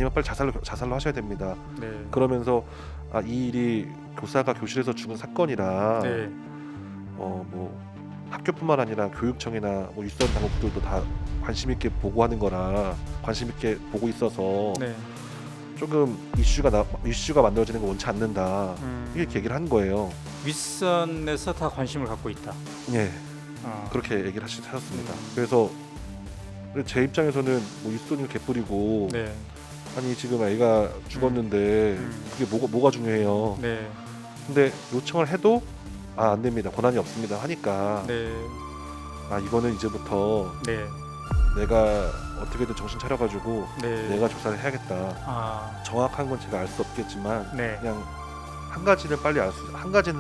아니면 빨리 자살로 하셔야 됩니다. 네. 그러면서 이 일이 교사가 교실에서 죽은 사건이라 네. 뭐 학교뿐만 아니라 교육청이나 뭐 윗선 당국들도 다 관심 있게 보고하는 거라 관심 있게 보고 있어서 네. 조금 이슈가 만들어지는 거 원치 않는다. 이렇게 얘기를 한 거예요. 윗선에서 다 관심을 갖고 있다. 예, 어. 그렇게 얘기를 하셨습니다. 그래서 제 입장에서는 뭐 윗선이 개뿔이고 네. 아니 지금 애가 죽었는데 그게 뭐가 중요해요. 네. 근데 요청을 해도 안 됩니다. 권한이 없습니다. 하니까 네. 이거는 이제부터 네. 내가 어떻게든 정신 차려가지고 네. 내가 조사를 해야겠다. 정확한 건 제가 알 수 없겠지만 네. 그냥 한 가지는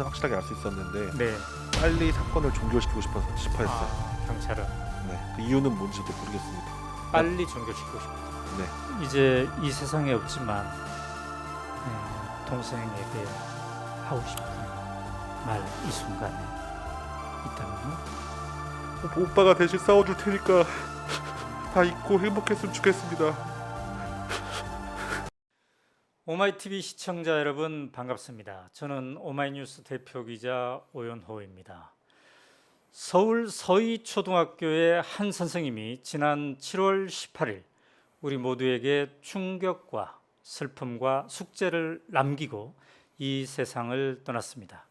확실하게 알 수 있었는데 네. 빨리 사건을 종결시키고 싶어했어요. 경찰은 네, 그 이유는 뭔지도 모르겠습니다. 빨리 종결시키고 싶다. 네, 이제 이 세상에 없지만 동생에게 하고 싶은 말 이 순간에 있다면요? 오빠가 대신 싸워줄 테니까 다 잊고 행복했으면 좋겠습니다. 오마이TV 시청자 여러분 반갑습니다. 저는 오마이뉴스 대표 기자 오연호입니다. 서울 서희초등학교의 한 선생님이 지난 7월 18일 우리 모두에게 충격과 슬픔과 숙제를 남기고 이 세상을 떠났습니다.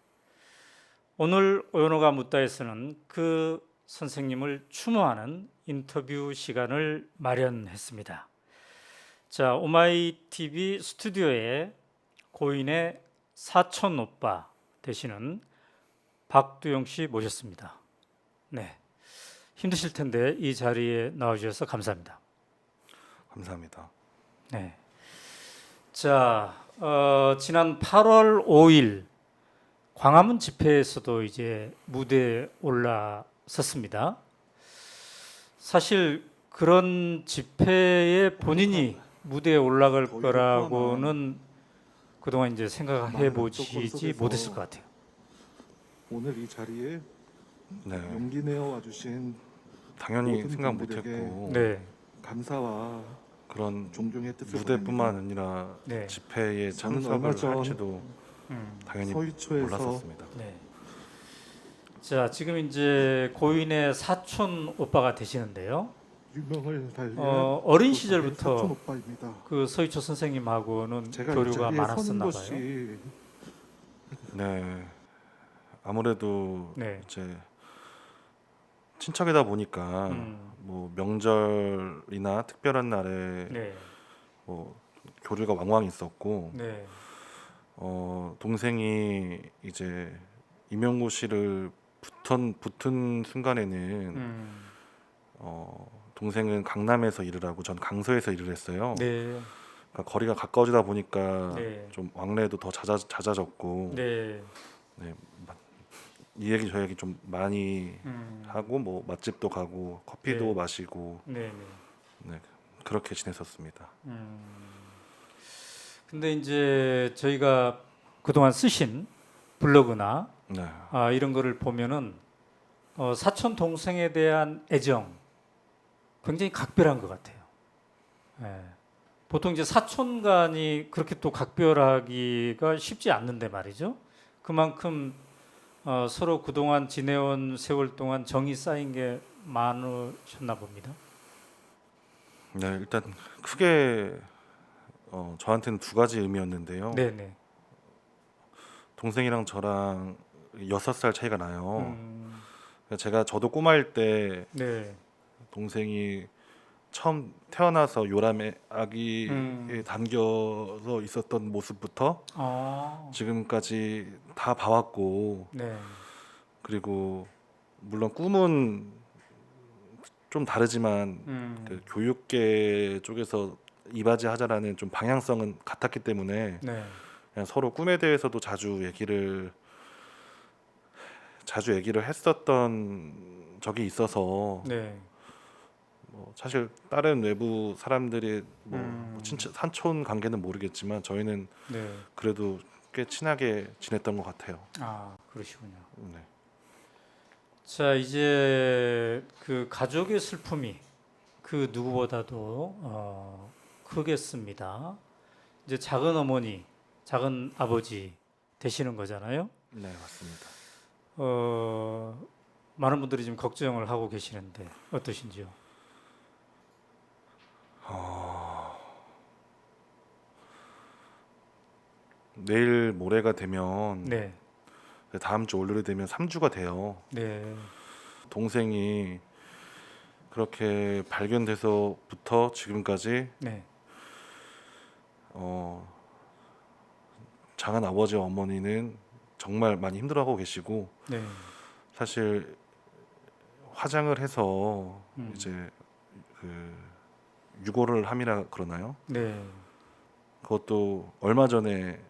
오늘 오연호가 묻다에서는 그 선생님을 추모하는 인터뷰 시간을 마련했습니다. 자, 오마이TV 스튜디오에 고인의 사촌 오빠 되시는 박두영 씨 모셨습니다. 네, 힘드실 텐데 이 자리에 나와주셔서 감사합니다. 감사합니다. 네, 자, 지난 8월 5일 광화문 집회에서도 이제 무대에 올라섰습니다. 사실 그런 집회에 본인이 무대에 올라갈 거라고는 그동안 이제 생각해 보시지 못했을 것 같아요. 오늘 이 자리에 네, 용기 내어 와주신 당연히 모든 생각 분들에게 못했고 네, 감사와 그런 존경의 뜻을 무대뿐만 보냅니다. 아니라 네, 집회에 저는 참석을 얼마 전 할지도 당연히 서희초에서 몰랐었습니다. 네. 자, 지금 이제 고인의 사촌 오빠가 되시는데요. 유명을 달리한 어린 사촌 시절부터 오빠입니다. 그 서희초 선생님하고는 제가 이 교류가 자리에 많았었나 서는 봐요. 것이 네, 아무래도 네, 이제 친척이다 보니까 뭐 명절이나 특별한 날에 네, 뭐 교류가 왕왕 있었고 네, 동생이 이제 임영구 씨를 붙은 순간에는 동생은 강남에서 일을 하고 전 강서에서 일을 했어요. 네, 그러니까 거리가 가까워지다 보니까 네. 좀 왕래도 더 잦아졌고 네, 네, 이 얘기 저 얘기 좀 많이 음, 하고 뭐 맛집도 가고 커피도 네. 마시고 네, 네. 네, 그렇게 지냈었습니다. 근데 이제 저희가 그동안 쓰신 블로그나 네, 이런 거를 보면은 사촌 동생에 대한 애정 굉장히 각별한 것 같아요. 예. 보통 이제 사촌 간이 그렇게 또 각별하기가 쉽지 않는데 말이죠. 그만큼 서로 그동안 지내온 세월 동안 정이 쌓인 게 많으셨나 봅니다. 네, 일단 크게 저한테는 두 가지 의미였는데요. 네네. 동생이랑 저랑 6살 차이가 나요. 저도 꼬마일 때 네. 동생이 처음 태어나서 요람에 아기에 담겨서 있었던 모습부터 지금까지 다 봐왔고, 네. 그리고 물론 꿈은 좀 다르지만 그 교육계 쪽에서 이바지하자라는 좀 방향성은 같았기 때문에 네. 그냥 서로 꿈에 대해서도 자주 얘기를 했었던 적이 있어서 네. 뭐 사실 다른 외부 사람들이 뭐 산촌 관계는 모르겠지만 저희는 네. 그래도 꽤 친하게 지냈던 것 같아요. 그러시군요. 네. 자, 이제 그 가족의 슬픔이 그 누구보다도 크겠습니다. 이제 작은 어머니, 작은 아버지 되시는 거잖아요. 네, 맞습니다. 많은 분들이 지금 걱정을 하고 계시는데 어떠신지요? 내일 모레가 되면 네, 다음 주 월요일이 되면 3주가 돼요. 네, 동생이 그렇게 발견돼서부터 지금까지 네, 장한 아버지와 어머니는 정말 많이 힘들어하고 계시고 네, 사실 화장을 해서 음. 이제 그 유골을 함이라 그러나요? 네. 그것도 얼마 전에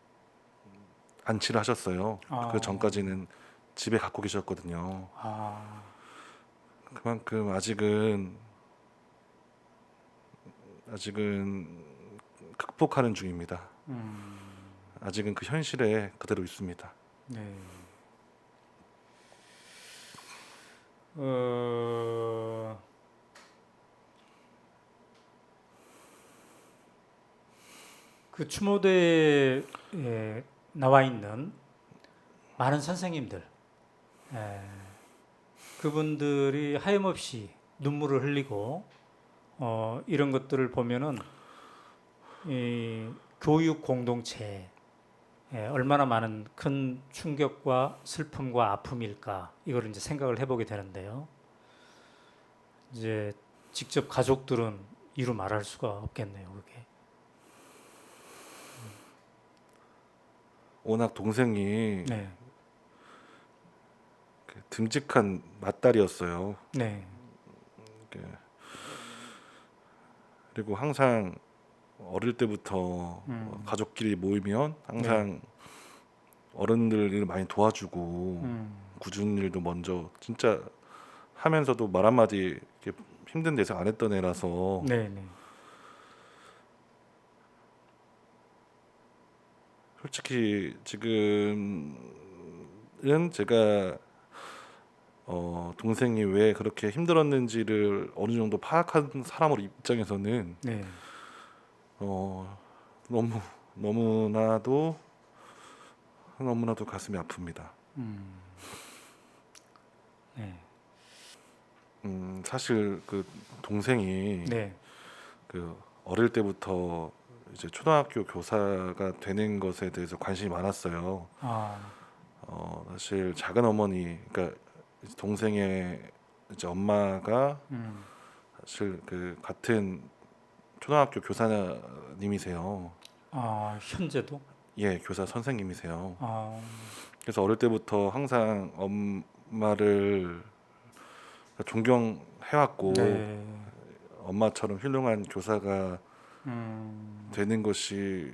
안치를 하셨어요. 아. 그 전까지는 집에 갖고 계셨거든요. 아, 그만큼 아직은 극복하는 중입니다. 아직은 그 현실에 그대로 있습니다. 네. 그 추모대에 나와 있는 많은 선생님들, 예, 그분들이 하염없이 눈물을 흘리고 이런 것들을 보면은 이 교육 공동체에 얼마나 많은 큰 충격과 슬픔과 아픔일까 이걸 이제 생각을 해보게 되는데요. 이제 직접 가족들은 이루 말할 수가 없겠네요, 그게. 워낙 동생이 네, 그 듬직한 맏딸이었어요. 네, 그리고 항상 어릴 때부터 가족끼리 모이면 항상 어른들 일을 많이 도와주고 굳은 일도 먼저 진짜 하면서도 말 한마디 이렇게 힘든 대상 안 했던 애라서 네, 네, 솔직히 지금은 제가 동생이 왜 그렇게 힘들었는지를 어느 정도 파악한 사람으로 입장에서는 네, 너무 너무나도 가슴이 아픕니다. 네, 사실 그 동생이 네, 그 어릴 때부터 이제 초등학교 교사가 되는 것에 대해서 관심이 많았어요. 아, 사실 작은 어머니, 그러니까 이제 동생의 이제 엄마가 사실 그 같은 초등학교 교사님이세요. 아, 현재도, 예, 교사 선생님이세요. 아, 그래서 어릴 때부터 항상 엄마를 존경해왔고 네, 엄마처럼 훌륭한 교사가 되는 것이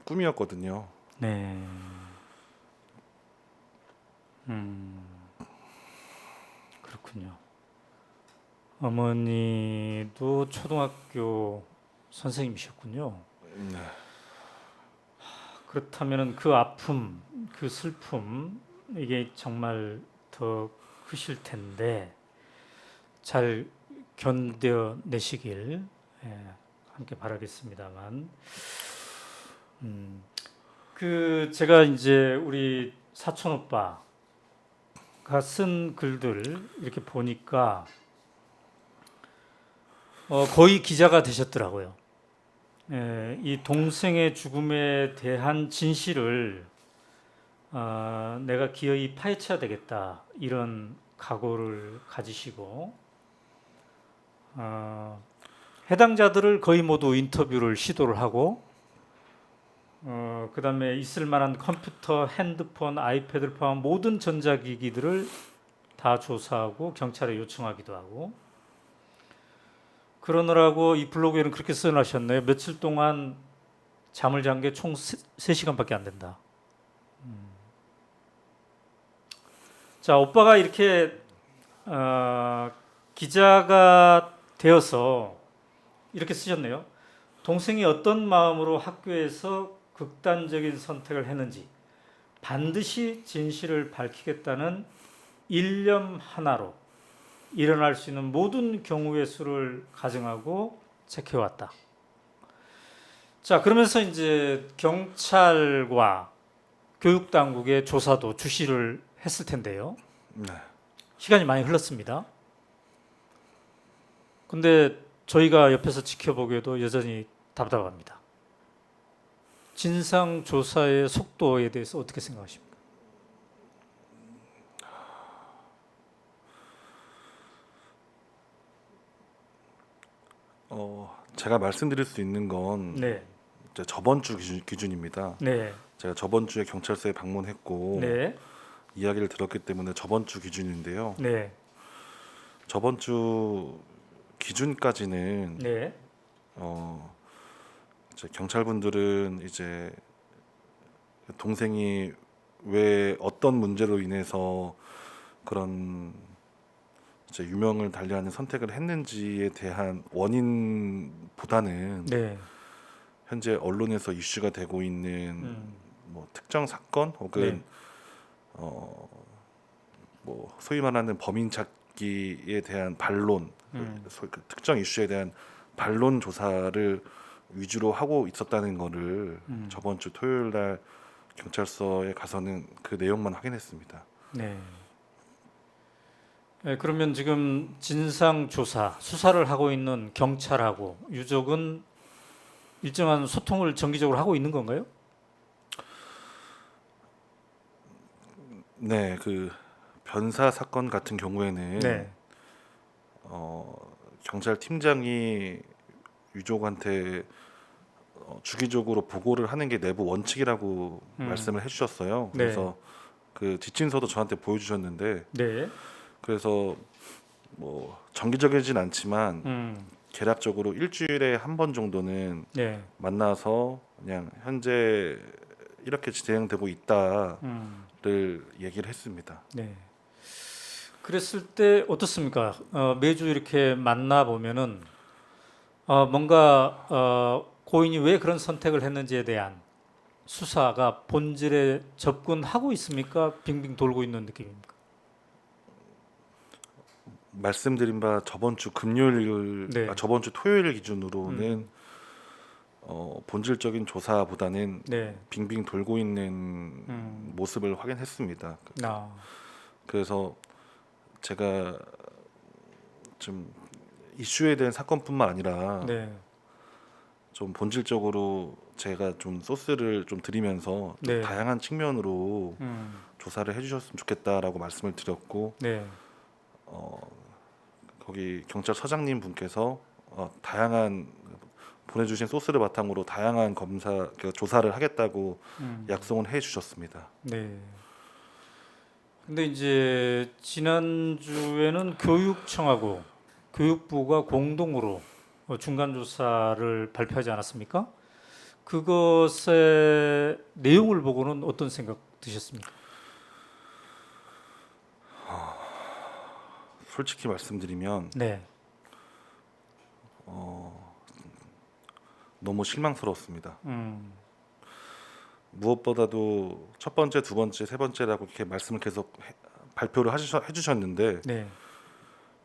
꿈이었거든요. 네, 그렇군요. 어머니도 초등학교 선생님이셨군요. 네. 그렇다면은 그 아픔, 그 슬픔 이게 정말 더 크실 텐데 잘 견뎌내시길 함께 바라겠습니다만, 그 제가 이제 우리 사촌 오빠가 쓴 글들 이렇게 보니까 거의 기자가 되셨더라고요. 이 동생의 죽음에 대한 진실을 내가 기어이 파헤쳐야 되겠다 이런 각오를 가지시고 해당자들을 거의 모두 인터뷰를 시도를 하고 그 다음에 있을 만한 컴퓨터, 핸드폰, 아이패드를 포함한 모든 전자기기들을 다 조사하고 경찰에 요청하기도 하고 그러느라고 이 블로그에는 그렇게 써놓으셨네요. 며칠 동안 잠을 잔 게 총 3시간밖에 안 된다. 자, 오빠가 이렇게 기자가 되어서 이렇게 쓰셨네요. 동생이 어떤 마음으로 학교에서 극단적인 선택을 했는지 반드시 진실을 밝히겠다는 일념 하나로 일어날 수 있는 모든 경우의 수를 가정하고 체크해왔다. 자, 그러면서 이제 경찰과 교육 당국의 조사도 주시를 했을 텐데요. 네. 시간이 많이 흘렀습니다. 근데 저희가 옆에서 지켜보기에도 여전히 답답합니다. 진상 조사의 속도에 대해서 어떻게 생각하십니까? 제가 말씀드릴 수 있는 건 네, 이제 저번 주 기준입니다. 네, 제가 저번 주에 경찰서에 방문했고 네, 이야기를 들었기 때문에 저번 주 기준인데요. 네, 저번 주 기준까지는 네, 이제 경찰분들은 이제 동생이 왜 어떤 문제로 인해서 그런 이제 유명을 달리하는 선택을 했는지에 대한 원인보다는 네, 현재 언론에서 이슈가 되고 있는 뭐 특정 사건 혹은 네. 뭐 소위 말하는 범인 찾기에 대한 반론, 그 특정 이슈에 대한 반론 조사를 위주로 하고 있었다는 거를 저번 주 토요일 날 경찰서에 가서는 그 내용만 확인했습니다. 네. 네, 그러면 지금 진상 조사 수사를 하고 있는 경찰하고 유족은 일정한 소통을 정기적으로 하고 있는 건가요? 네, 그 변사 사건 같은 경우에는 네, 경찰 팀장이 유족한테 주기적으로 보고를 하는 게 내부 원칙이라고 말씀을 해주셨어요. 네. 그래서 그 지침서도 저한테 보여주셨는데, 네, 그래서 뭐 정기적이진 않지만 개략적으로 일주일에 한 번 정도는 네, 만나서 그냥 현재 이렇게 진행되고 있다를 얘기를 했습니다. 네. 그랬을 때 어떻습니까? 매주 이렇게 만나 보면은 뭔가 고인이 왜 그런 선택을 했는지에 대한 수사가 본질에 접근하고 있습니까? 빙빙 돌고 있는 느낌입니까? 말씀드린 바 저번 주 금요일, 네. 저번 주 토요일 기준으로는 본질적인 조사보다는 네, 빙빙 돌고 있는 모습을 확인했습니다. 아, 그래서 제가 좀 이슈에 대한 사건뿐만 아니라 네, 좀 본질적으로 제가 좀 소스를 좀 드리면서 좀 네. 다양한 측면으로 조사를 해주셨으면 좋겠다라고 말씀을 드렸고, 네, 거기 경찰서장님 분께서 다양한 보내주신 소스를 바탕으로 다양한 검사 조사를 하겠다고 약속을 해주셨습니다. 네. 근데 이제 지난주에는 교육청하고 교육부가 공동으로 중간 조사를 발표하지 않았습니까? 그것의 내용을 보고는 어떤 생각 드셨습니까? 솔직히 말씀드리면 네, 너무 실망스러웠습니다. 음, 무엇보다도 첫 번째, 두 번째, 세 번째라고 이렇게 말씀을 계속 발표를 해주셨는데 네,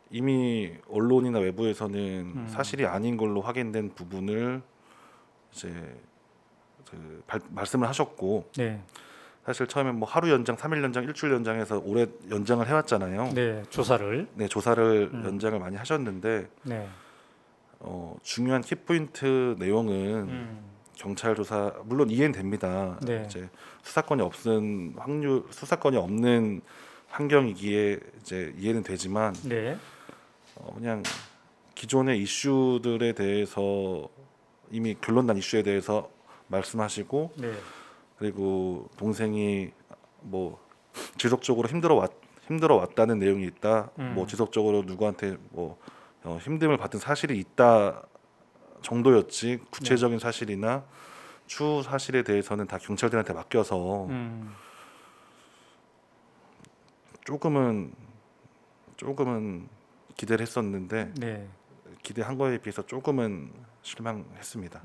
이미 언론이나 외부에서는 사실이 아닌 걸로 확인된 부분을 이제 말씀을 하셨고, 네, 사실 처음에 뭐 하루 연장, 3일 연장, 일주일 연장해서 오래 연장을 해왔잖아요. 네, 조사를, 네, 조사를 연장을 많이 하셨는데 네, 중요한 키포인트 내용은 경찰 조사 물론 이해는 됩니다. 네. 이제 수사권이 없는 환경이기에 이제 이해는 되지만 네, 그냥 기존의 이슈들에 대해서 이미 결론 난 이슈에 대해서 말씀하시고, 네, 그리고 동생이 뭐 지속적으로 힘들어 왔다는 내용이 있다. 뭐 지속적으로 누구한테 뭐 힘듦을 받은 사실이 있다 정도였지 구체적인 사실이나 추후 사실에 대해서는 다 경찰들한테 맡겨서 조금은 기대를 했었는데 네. 기대한 거에 비해서 조금은 실망했습니다.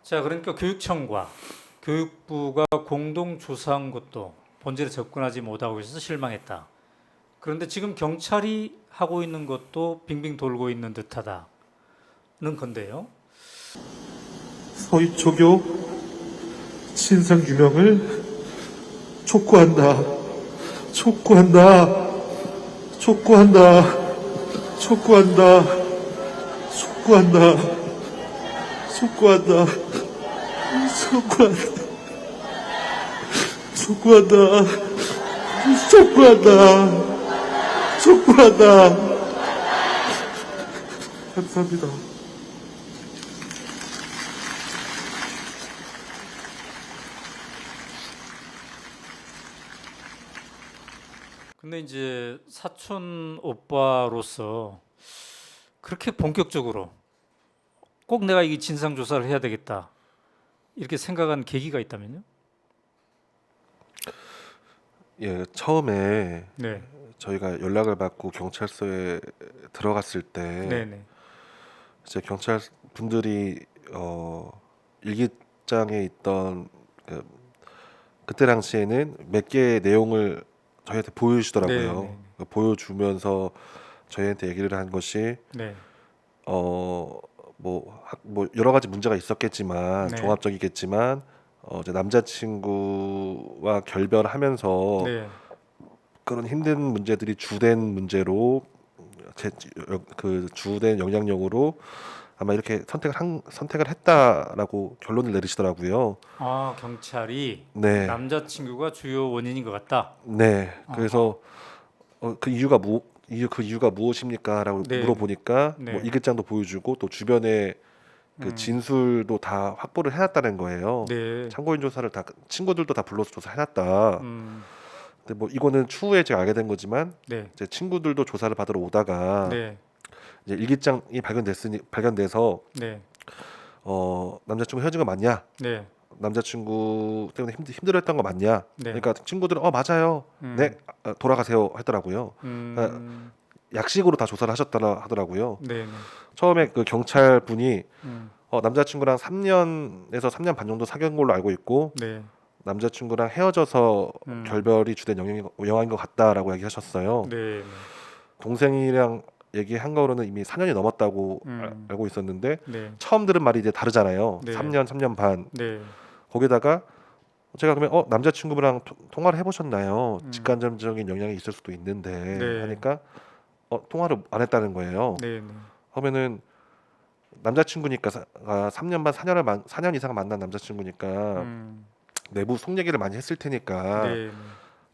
자, 그러니까 교육청과 교육부가 공동 조사한 것도 본질에 접근하지 못하고 있어서 실망했다. 그런데 지금 경찰이 하고 있는 것도 빙빙 돌고 있는 듯하다는 건데요. 서희초교 진상 규명을 촉구한다. 촉구한다. 촉구한다. 촉구한다. 촉구한다. 촉구한다. 촉구한다. 촉구한다. 촉구한다. 촉구한다. 감사합니다. 근데 이제 사촌 오빠로서 그렇게 본격적으로 꼭 내가 이 진상 조사를 해야 되겠다 이렇게 생각한 계기가 있다면요? 예, 처음에 네, 저희가 연락을 받고 경찰서에 들어갔을 때 네, 네, 이제 경찰 분들이 일기장에 있던 그때 당시에는 몇 개의 내용을 저희한테 보여주시더라고요. 네, 네. 보여주면서 저희한테 얘기를 한 것이 네, 뭐 여러 가지 문제가 있었겠지만 네. 종합적이겠지만 이제 남자친구와 결별하면서 네, 그런 힘든 문제들이 주된 문제로 그 주된 영향력으로 아마 이렇게 선택을 했다라고 결론을 내리시더라고요. 아 경찰이 네, 남자친구가 주요 원인인 것 같다. 네. 그래서 그 이유가 무엇입니까라고 네, 물어보니까 네. 뭐 일기장도 보여주고 또 주변에 그 음. 진술도 다 확보를 해놨다는 거예요. 네, 참고인 조사를 다 친구들도 다 불러서 조사해놨다. 음, 근데 뭐 이거는 추후에 제가 알게 된 거지만 네, 제 친구들도 조사를 받으러 오다가 네, 이제 일기장이 발견돼서 네, 남자친구 헤어진 거 맞냐? 네, 남자친구 때문에 힘들었던 거 맞냐? 네. 그러니까 친구들은 맞아요. 네, 돌아가세요 하더라고요. 약식으로 다 조사를 하셨다라 하더라고요. 네, 네, 처음에 그 경찰 분이 음, 남자친구랑 3년에서 3년 반 정도 사귄 걸로 알고 있고 네, 남자친구랑 헤어져서 음. 결별이 주된 영향인 것 같다라고 얘기하셨어요. 네, 동생이랑 얘기한 거로는 이미 4년이 넘었다고 알고 있었는데 네, 처음 들은 말이 이제 다르잖아요. 네. 3년 반. 네, 거기다가 제가 그러면 남자친구랑 통화를 해보셨나요? 음. 직간접적인 영향이 있을 수도 있는데 네. 하니까 통화를 안 했다는 거예요. 네, 네, 그러면은 남자친구니까 3년 반 4년 이상 만난 남자친구니까 음, 내부 속 얘기를 많이 했을 테니까 네,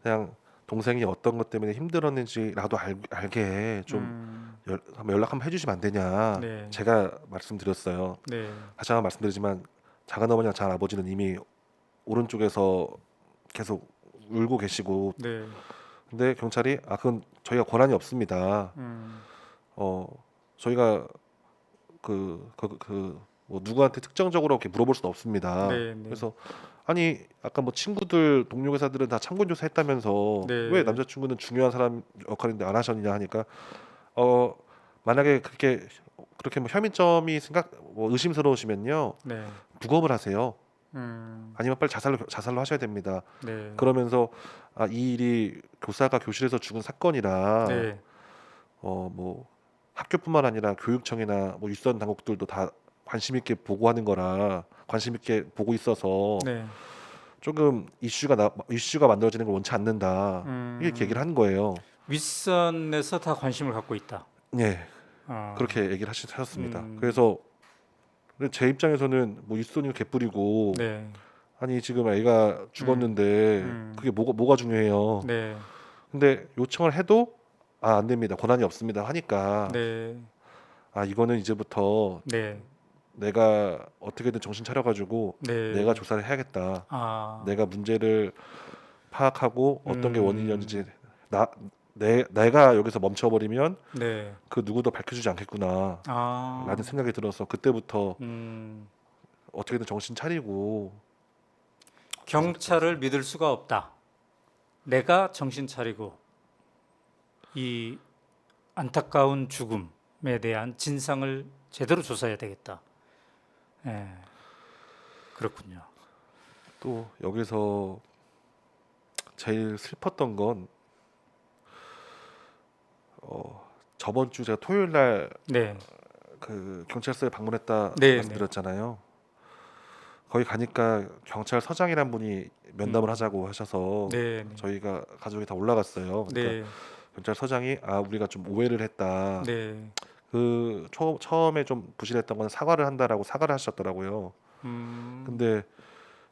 그냥 동생이 어떤 것 때문에 힘들었는지라도 알게 좀 한번 연락 한번 해주시면 안 되냐. 네, 제가 말씀드렸어요. 네, 다시 한번 말씀드리지만 작은 어머니랑 작은 아버지는 이미 오른쪽에서 계속 울고 계시고 네, 근데 경찰이 그건 저희가 권한이 없습니다. 저희가 뭐 누구한테 특정적으로 이렇게 물어볼 수는 없습니다. 네, 네. 그래서 아니 아까 뭐 친구들 동료 회사들은 다 참고인 조사했다면서 네. 왜 남자친구는 중요한 사람 역할인데 안 하셨냐 하니까 만약에 그렇게 뭐 혐의점이 뭐 의심스러우시면요 네, 부검을 하세요. 음, 아니면 빨리 자살로 하셔야 됩니다. 네, 그러면서 이 일이 교사가 교실에서 죽은 사건이라 네, 뭐 학교뿐만 아니라 교육청이나 뭐 유선 당국들도 다 관심 있게 보고하는 거라 관심 있게 보고 있어서 네, 조금 이슈가 만들어지는 걸 원치 않는다. 이렇게 얘기를 한 거예요. 윗선에서 다 관심을 갖고 있다. 예, 아, 그렇게 얘기를 하셨습니다. 음. 그래서 근데 제 입장에서는 뭐 윗선이 개뿔이고 네, 아니 지금 애가 죽었는데 그게 뭐가 중요해요. 네, 근데 요청을 해도 안 됩니다. 권한이 없습니다 하니까 네, 이거는 이제부터 네, 내가 어떻게든 정신 차려가지고 네. 내가 조사를 해야겠다. 아, 내가 문제를 파악하고 어떤 게 음. 원인이었는지 내가 여기서 멈춰버리면 네, 그 누구도 밝혀주지 않겠구나 라는 생각이 들어서 그때부터 어떻게든 정신 차리고 경찰을 믿을 수가 없다. 내가 정신 차리고 이 안타까운 죽음에 대한 진상을 제대로 조사해야 되겠다. 예, 그렇군요. 또 여기서 제일 슬펐던 건 저번 주 제가 토요일 날 네, 그 경찰서에 방문했다 네, 말씀드렸잖아요. 거기 가니까 경찰서장이란 분이 면담을 하자고 하셔서 네, 네, 저희가 가족이 다 올라갔어요. 그러니까 네, 경찰서장이 우리가 좀 오해를 했다. 네. 처음에 좀 부실했던 건 사과를 한다라고 사과를 하셨더라고요. 음, 근데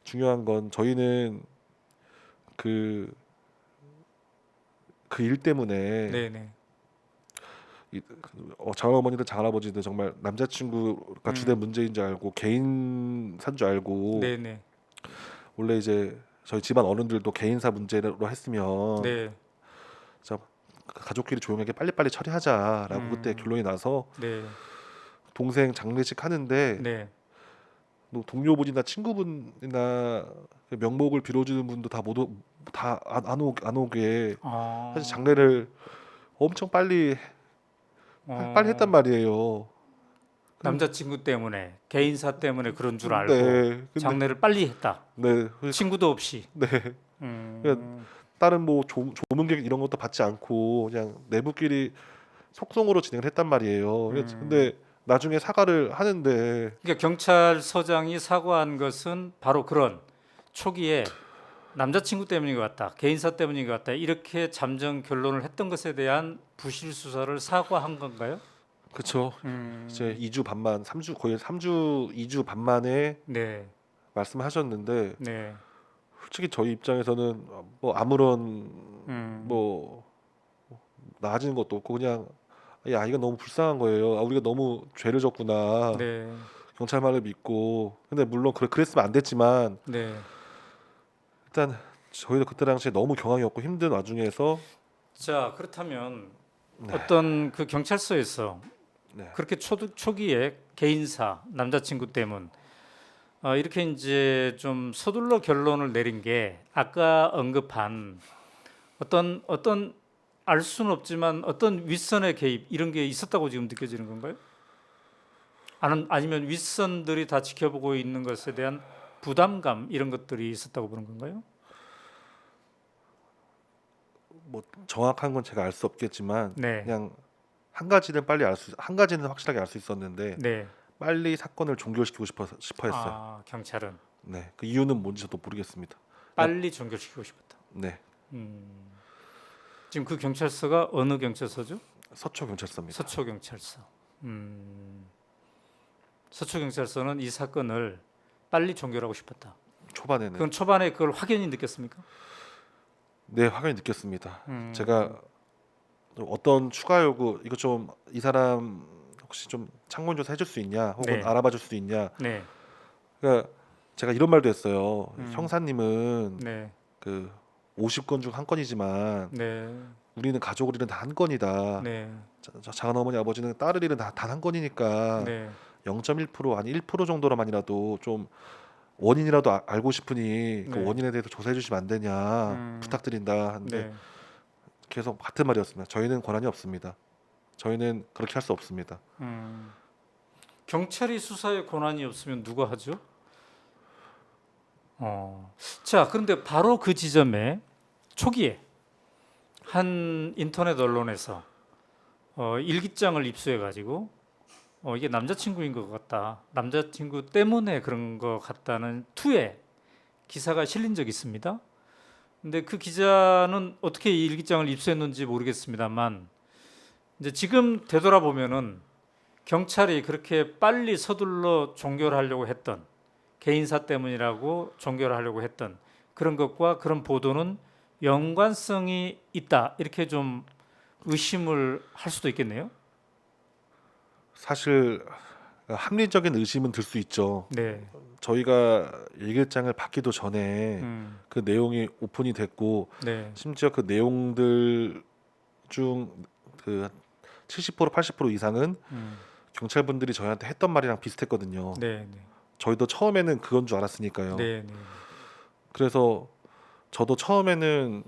중요한 건 저희는 그 그 일 때문에 네, 네. 장어머니든 장할아버지든 정말 남자친구가 주된 문제인 줄 알고 개인 산 줄 알고 네, 네, 원래 이제 저희 집안 어른들도 개인사 문제로 했으면 네, 자, 가족끼리 조용하게 빨리빨리 처리하자라고 그때 음. 결론이 나서 네, 동생 장례식 하는데 네. 뭐 동료분이나 친구분이나 그 명목을 빌어주는 분도 다 모두 안 오게 사실 어, 장례를 엄청 빨리 했단 어, 말이에요. 남자친구 때문에 개인사 때문에 그런 줄 알고 근데 장례를 빨리 했다. 네, 친구도 없이. 네. 그냥 다른 뭐 조문객 이런 것도 받지 않고 그냥 내부끼리 속성으로 진행을 했단 말이에요. 근데 나중에 사과를 하는데 그러니까 경찰서장이 사과한 것은 바로 그런 초기에 남자친구 때문인 것 같다, 개인사 때문인 것 같다 이렇게 잠정 결론을 했던 것에 대한 부실 수사를 사과한 건가요? 그쵸. 이제 2주 반만 3주 거의 3주 2주 반 만에 네, 말씀하셨는데 네, 솔직히 저희 입장에서는 뭐 아무런 음, 뭐 나아지는 것도 없고 그냥 야 이거 너무 불쌍한 거예요. 우리가 너무 죄를 졌구나. 네, 경찰 말을 믿고. 근데 물론 그랬으면 안 됐지만 네. 일단 저희도 그때 당시에 너무 경황이 없고 힘든 와중에서 자, 그렇다면 네. 어떤 그 경찰서에서 네. 그렇게 초기에 개인사 남자친구 때문 이렇게 이제 좀 서둘러 결론을 내린 게 아까 언급한 어떤 알 수는 없지만 어떤 윗선의 개입 이런 게 있었다고 지금 느껴지는 건가요? 아니면 윗선들이 다 지켜보고 있는 것에 대한 부담감 이런 것들이 있었다고 보는 건가요? 뭐 정확한 건 제가 알 수 없겠지만 네, 그냥 한 가지는 확실하게 알 수 있었는데 네. 빨리 사건을 종결시키고 싶어 했어요. 경찰은 네. 그 이유는 뭔지 저도 모르겠습니다. 빨리 종결시키고 싶었다. 네. 음, 지금 그 경찰서가 어느 경찰서죠? 서초 경찰서입니다. 서초 경찰서. 서초 경찰서는 이 사건을 빨리 종결하고 싶었다. 초반에는 그건 초반에 그걸 확연히 느꼈습니까? 네, 확연히 느꼈습니다. 음, 제가 어떤 추가 요구 이거 좀 이 사람 혹시 좀 창문 조사 해줄 수 있냐 혹은 네. 알아봐 줄 수 있냐. 네, 그러니까 제가 이런 말도 했어요. 음. 형사님은 네, 그 50건 중 한 건이지만 네, 우리는 가족을 잃은 다 한 건이다. 네, 작은 어머니 아버지는 딸을 잃은 단 한 건이니까 네, 0.1% 아니 1% 정도로만이라도 좀 원인이라도 알고 싶으니 그 네. 원인에 대해서 조사해 주시면 안 되냐 부탁드린다 하는데 네. 계속 같은 말이었습니다. 저희는 권한이 없습니다. 저희는 그렇게 할 수 없습니다. 경찰이 수사에 권한이 없으면 누가 하죠? 자, 그런데 바로 그 지점에 초기에 한 인터넷 언론에서 일기장을 입수해 가지고 이게 남자친구인 것 같다, 남자친구 때문에 그런 것 같다는 투에 기사가 실린 적이 있습니다. 근데 그 기자는 어떻게 이 일기장을 입수했는지 모르겠습니다만 이제 지금 되돌아보면은 경찰이 그렇게 빨리 서둘러 종결하려고 했던 개인사 때문이라고 종결하려고 했던 그런 것과 그런 보도는 연관성이 있다 이렇게 좀 의심을 할 수도 있겠네요. 사실 합리적인 의심은 들 수 있죠. 네, 저희가 일기장을 받기도 전에 그 내용이 오픈이 됐고 네, 심지어 그 내용들 중 그 70% 80% 이상은 경찰분들이 저희한테 했던 말이랑 비슷했거든요. 네, 네, 저희도 처음에는 그건 줄 알았으니까요. 네, 네, 그래서 저도 처음에는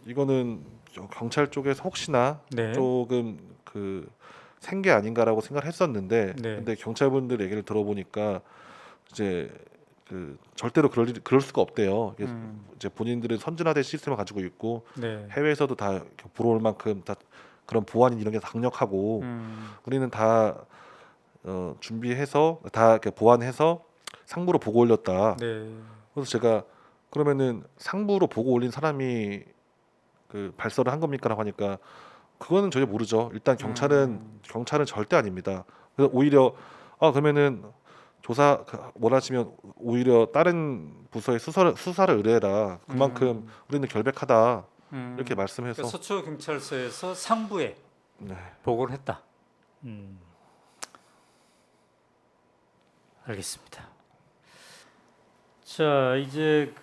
이거는 경찰 쪽에서 혹시나 네, 조금 그 생계 아닌가라고 생각을 했었는데 네. 근데 경찰분들 얘기를 들어보니까 이제 그 절대로 그럴 수가 없대요. 이게 이제 본인들은 선진화된 시스템을 가지고 있고 네, 해외에서도 다 부러울 만큼 다 그런 보안 이런 게 다 강력하고 우리는 다 준비해서 다 이렇게 보완해서 상부로 보고 올렸다. 네. 그래서 제가 그러면은 상부로 보고 올린 사람이 그 발설을 한 겁니까라고 하니까 그거는 전혀 모르죠. 일단 경찰은 절대 아닙니다. 그래서 오히려 그러면은 조사 원하시면 오히려 다른 부서에 수사를 의뢰해라. 그만큼 우리는 결백하다 이렇게 말씀해서 그러니까 서초 경찰서에서 상부에 네. 보고를 했다. 알겠습니다. 자, 이제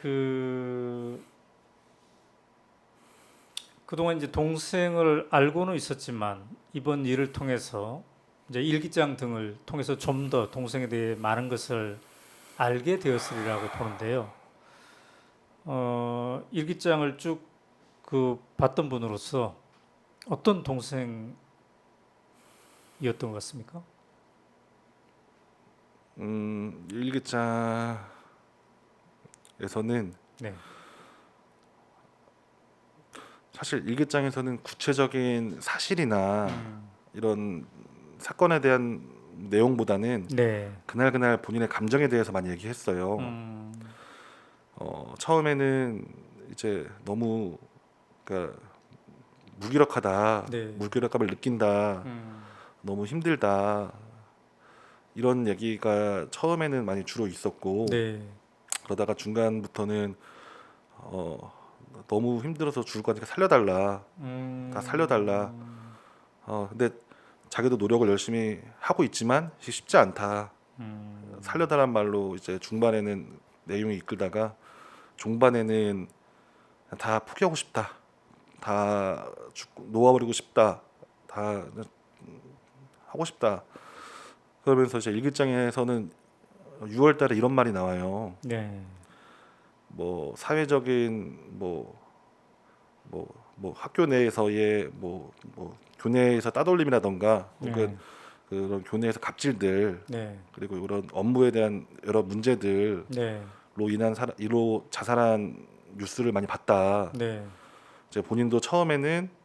그동안 이제 동생을 알고는 있었지만 이번 일을 통해서 이제 일기장 등을 통해서 좀 더 동생에 대해 많은 것을 알게 되었으리라고 보는데요. 일기장을 쭉 봤던 분으로서 어떤 동생이었던 것 같습니까? 일기장에서는 네, 사실 일기장에서는 구체적인 사실이나 이런 사건에 대한 내용보다는 네, 그날 본인의 감정에 대해서 많이 얘기했어요. 처음에는 이제 너무 그러니까 무기력하다, 네. 무기력감을 느낀다, 너무 힘들다 이런 얘기가 처음에는 많이 주로 있었고 네, 그러다가 중간부터는 너무 힘들어서 죽을 거니까 살려달라, 다 살려달라. 근데 자기도 노력을 열심히 하고 있지만 쉽지 않다. 살려달란 말로 이제 중반에는 내용이 이끌다가 중반에는 다 포기하고 싶다, 다 놓아버리고 싶다, 다 하고 싶다. 그러면서 이제 일기장에서는 6월달에 이런 말이 나와요. 네, 뭐 사회적인 학교 내에서의 교내에서 따돌림이라던가 혹은 그런 교내에서 갑질들 네, 그리고 이런 업무에 대한 여러 문제들로 네, 인한 이로 자살한 뉴스를 많이 봤다. 네, 이제 본인도 처음에는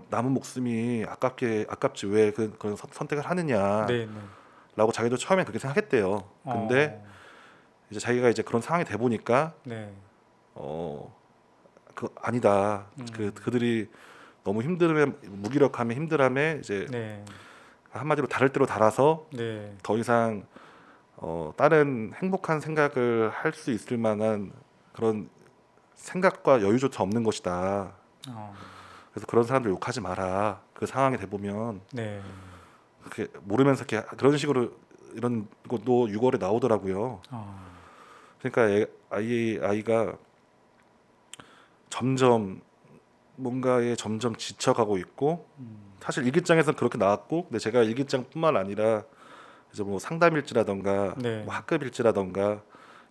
남은 목숨이 아깝지 왜 그런 선택을 하느냐라고 네, 네. 자기도 처음에 그렇게 생각했대요. 근데 이제 자기가 이제 그런 상황이 돼 보니까 네, 아니다. 그들이 너무 무기력함에 힘들함에 이제 네, 한마디로 다를 대로 달아서 네, 더 이상 다른 행복한 생각을 할 수 있을 만한 그런 생각과 여유조차 없는 것이다. 그래서 그런 사람들 욕하지 마라. 그 상황이 돼 보면 네, 그렇게 모르면서 이렇게 그런 식으로 이런 것도 6월에 나오더라고요. 그러니까 아이가 점점 뭔가에 점점 지쳐가고 있고 사실 일기장에서는 그렇게 나왔고 근데 제가 일기장뿐만 아니라 이제 뭐 상담일지라던가 네. 뭐 학급일지라던가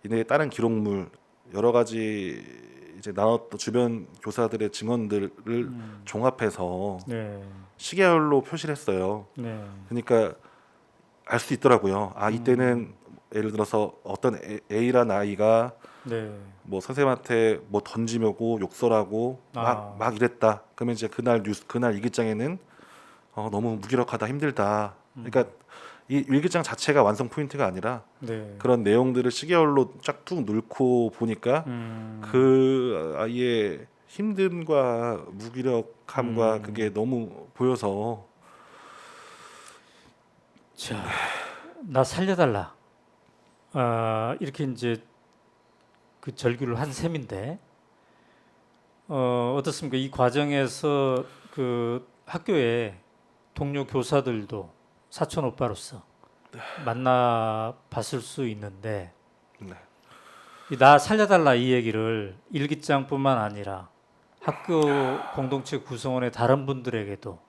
이내에 다른 기록물 여러 가지 이제 나왔던 주변 교사들의 증언들을 종합해서 네, 시계열로 표시를 했어요. 네, 그러니까 알 수 있더라고요. 이때는 예를 들어서 어떤 A라는 아이가 네, 뭐 선생님한테 뭐 던지려고 욕설하고 막 이랬다. 그러면 이제 그날 일기장에는 너무 무기력하다, 힘들다. 그러니까 이 일기장 자체가 완성 포인트가 아니라 네, 그런 내용들을 시계열로 쫙 뚝 넣고 보니까 그 아이의 힘듦과 무기력함과 그게 너무 보여서 자, 나 살려달라. 이렇게 이제 그 절규를 한 셈인데, 어떻습니까? 이 과정에서 그 학교에 동료 교사들도 사촌 오빠로서 만나 봤을 수 있는데, 네. 이 나 살려달라 이 얘기를 일기장뿐만 아니라 학교 공동체 구성원의 다른 분들에게도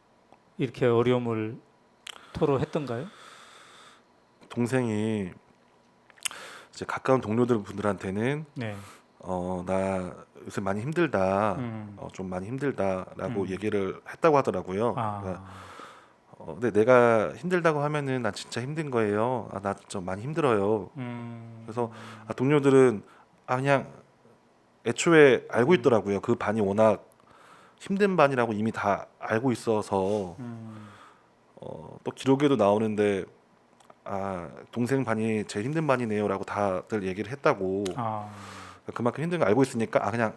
이렇게 어려움을 토로했던가요? 동생이 이제 가까운 동료들 분들한테는 네. 나 요새 많이 힘들다, 좀 많이 힘들다라고 얘기를 했다고 하더라고요. 그러니까, 근데 내가 힘들다고 하면은 나 진짜 힘든 거예요. 나 좀 많이 힘들어요. 그래서 동료들은 그냥 애초에 알고 있더라고요. 그 반이 워낙 힘든 반이라고 이미 다 알고 있어서 또 기록에도 나오는데 동생 반이 제일 힘든 반이네요라고 다들 얘기를 했다고. 아, 그만큼 힘든 걸 알고 있으니까 그냥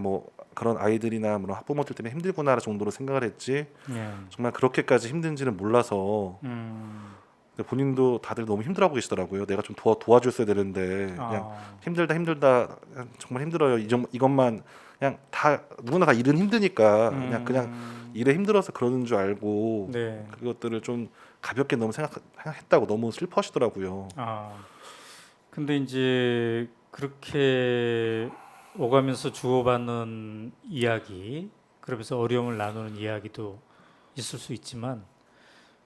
뭐 그런 아이들이나 뭐 학부모들 때문에 힘들구나 정도로 생각을 했지 예. 정말 그렇게까지 힘든지는 몰라서. 근데 본인도 다들 너무 힘들어하고 계시더라고요. 내가 좀 도와줬어야 되는데 그냥 아, 힘들다 정말 힘들어요. 이것만 그냥 다 누구나 다 일은 힘드니까 그냥 일에 힘들어서 그러는 줄 알고 네. 그것들을 좀 가볍게 너무 생각했다고 너무 슬퍼하시더라고요. 아, 근데 이제 그렇게 오가면서 주고받는 이야기, 그러면서 어려움을 나누는 이야기도 있을 수 있지만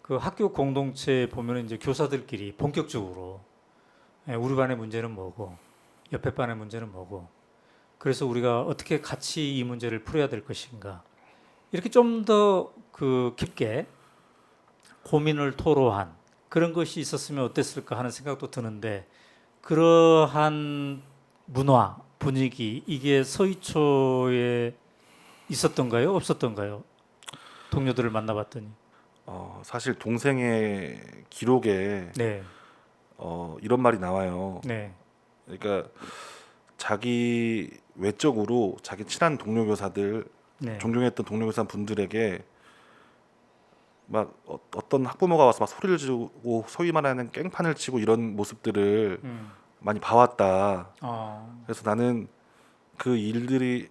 그 학교 공동체에 보면 이제 교사들끼리 본격적으로 우리 반의 문제는 뭐고 옆에 반의 문제는 뭐고 그래서 우리가 어떻게 같이 이 문제를 풀어야 될 것인가 이렇게 좀 더 그 깊게 고민을 토로한 그런 것이 있었으면 어땠을까 하는 생각도 드는데 그러한 문화 분위기 이게 서희초에 있었던가요? 없었던가요? 동료들을 만나봤더니 사실 동생의 기록에 네, 이런 말이 나와요. 네, 그러니까 자기 외적으로 자기 친한 동료 교사들 네, 존경했던 동료 교사 분들에게 막 어떤 학부모가 와서 막 소리를 지르고 소위 말하는 깽판을 치고 이런 모습들을 음, 많이 봐왔다. 어, 그래서 나는 그 일들에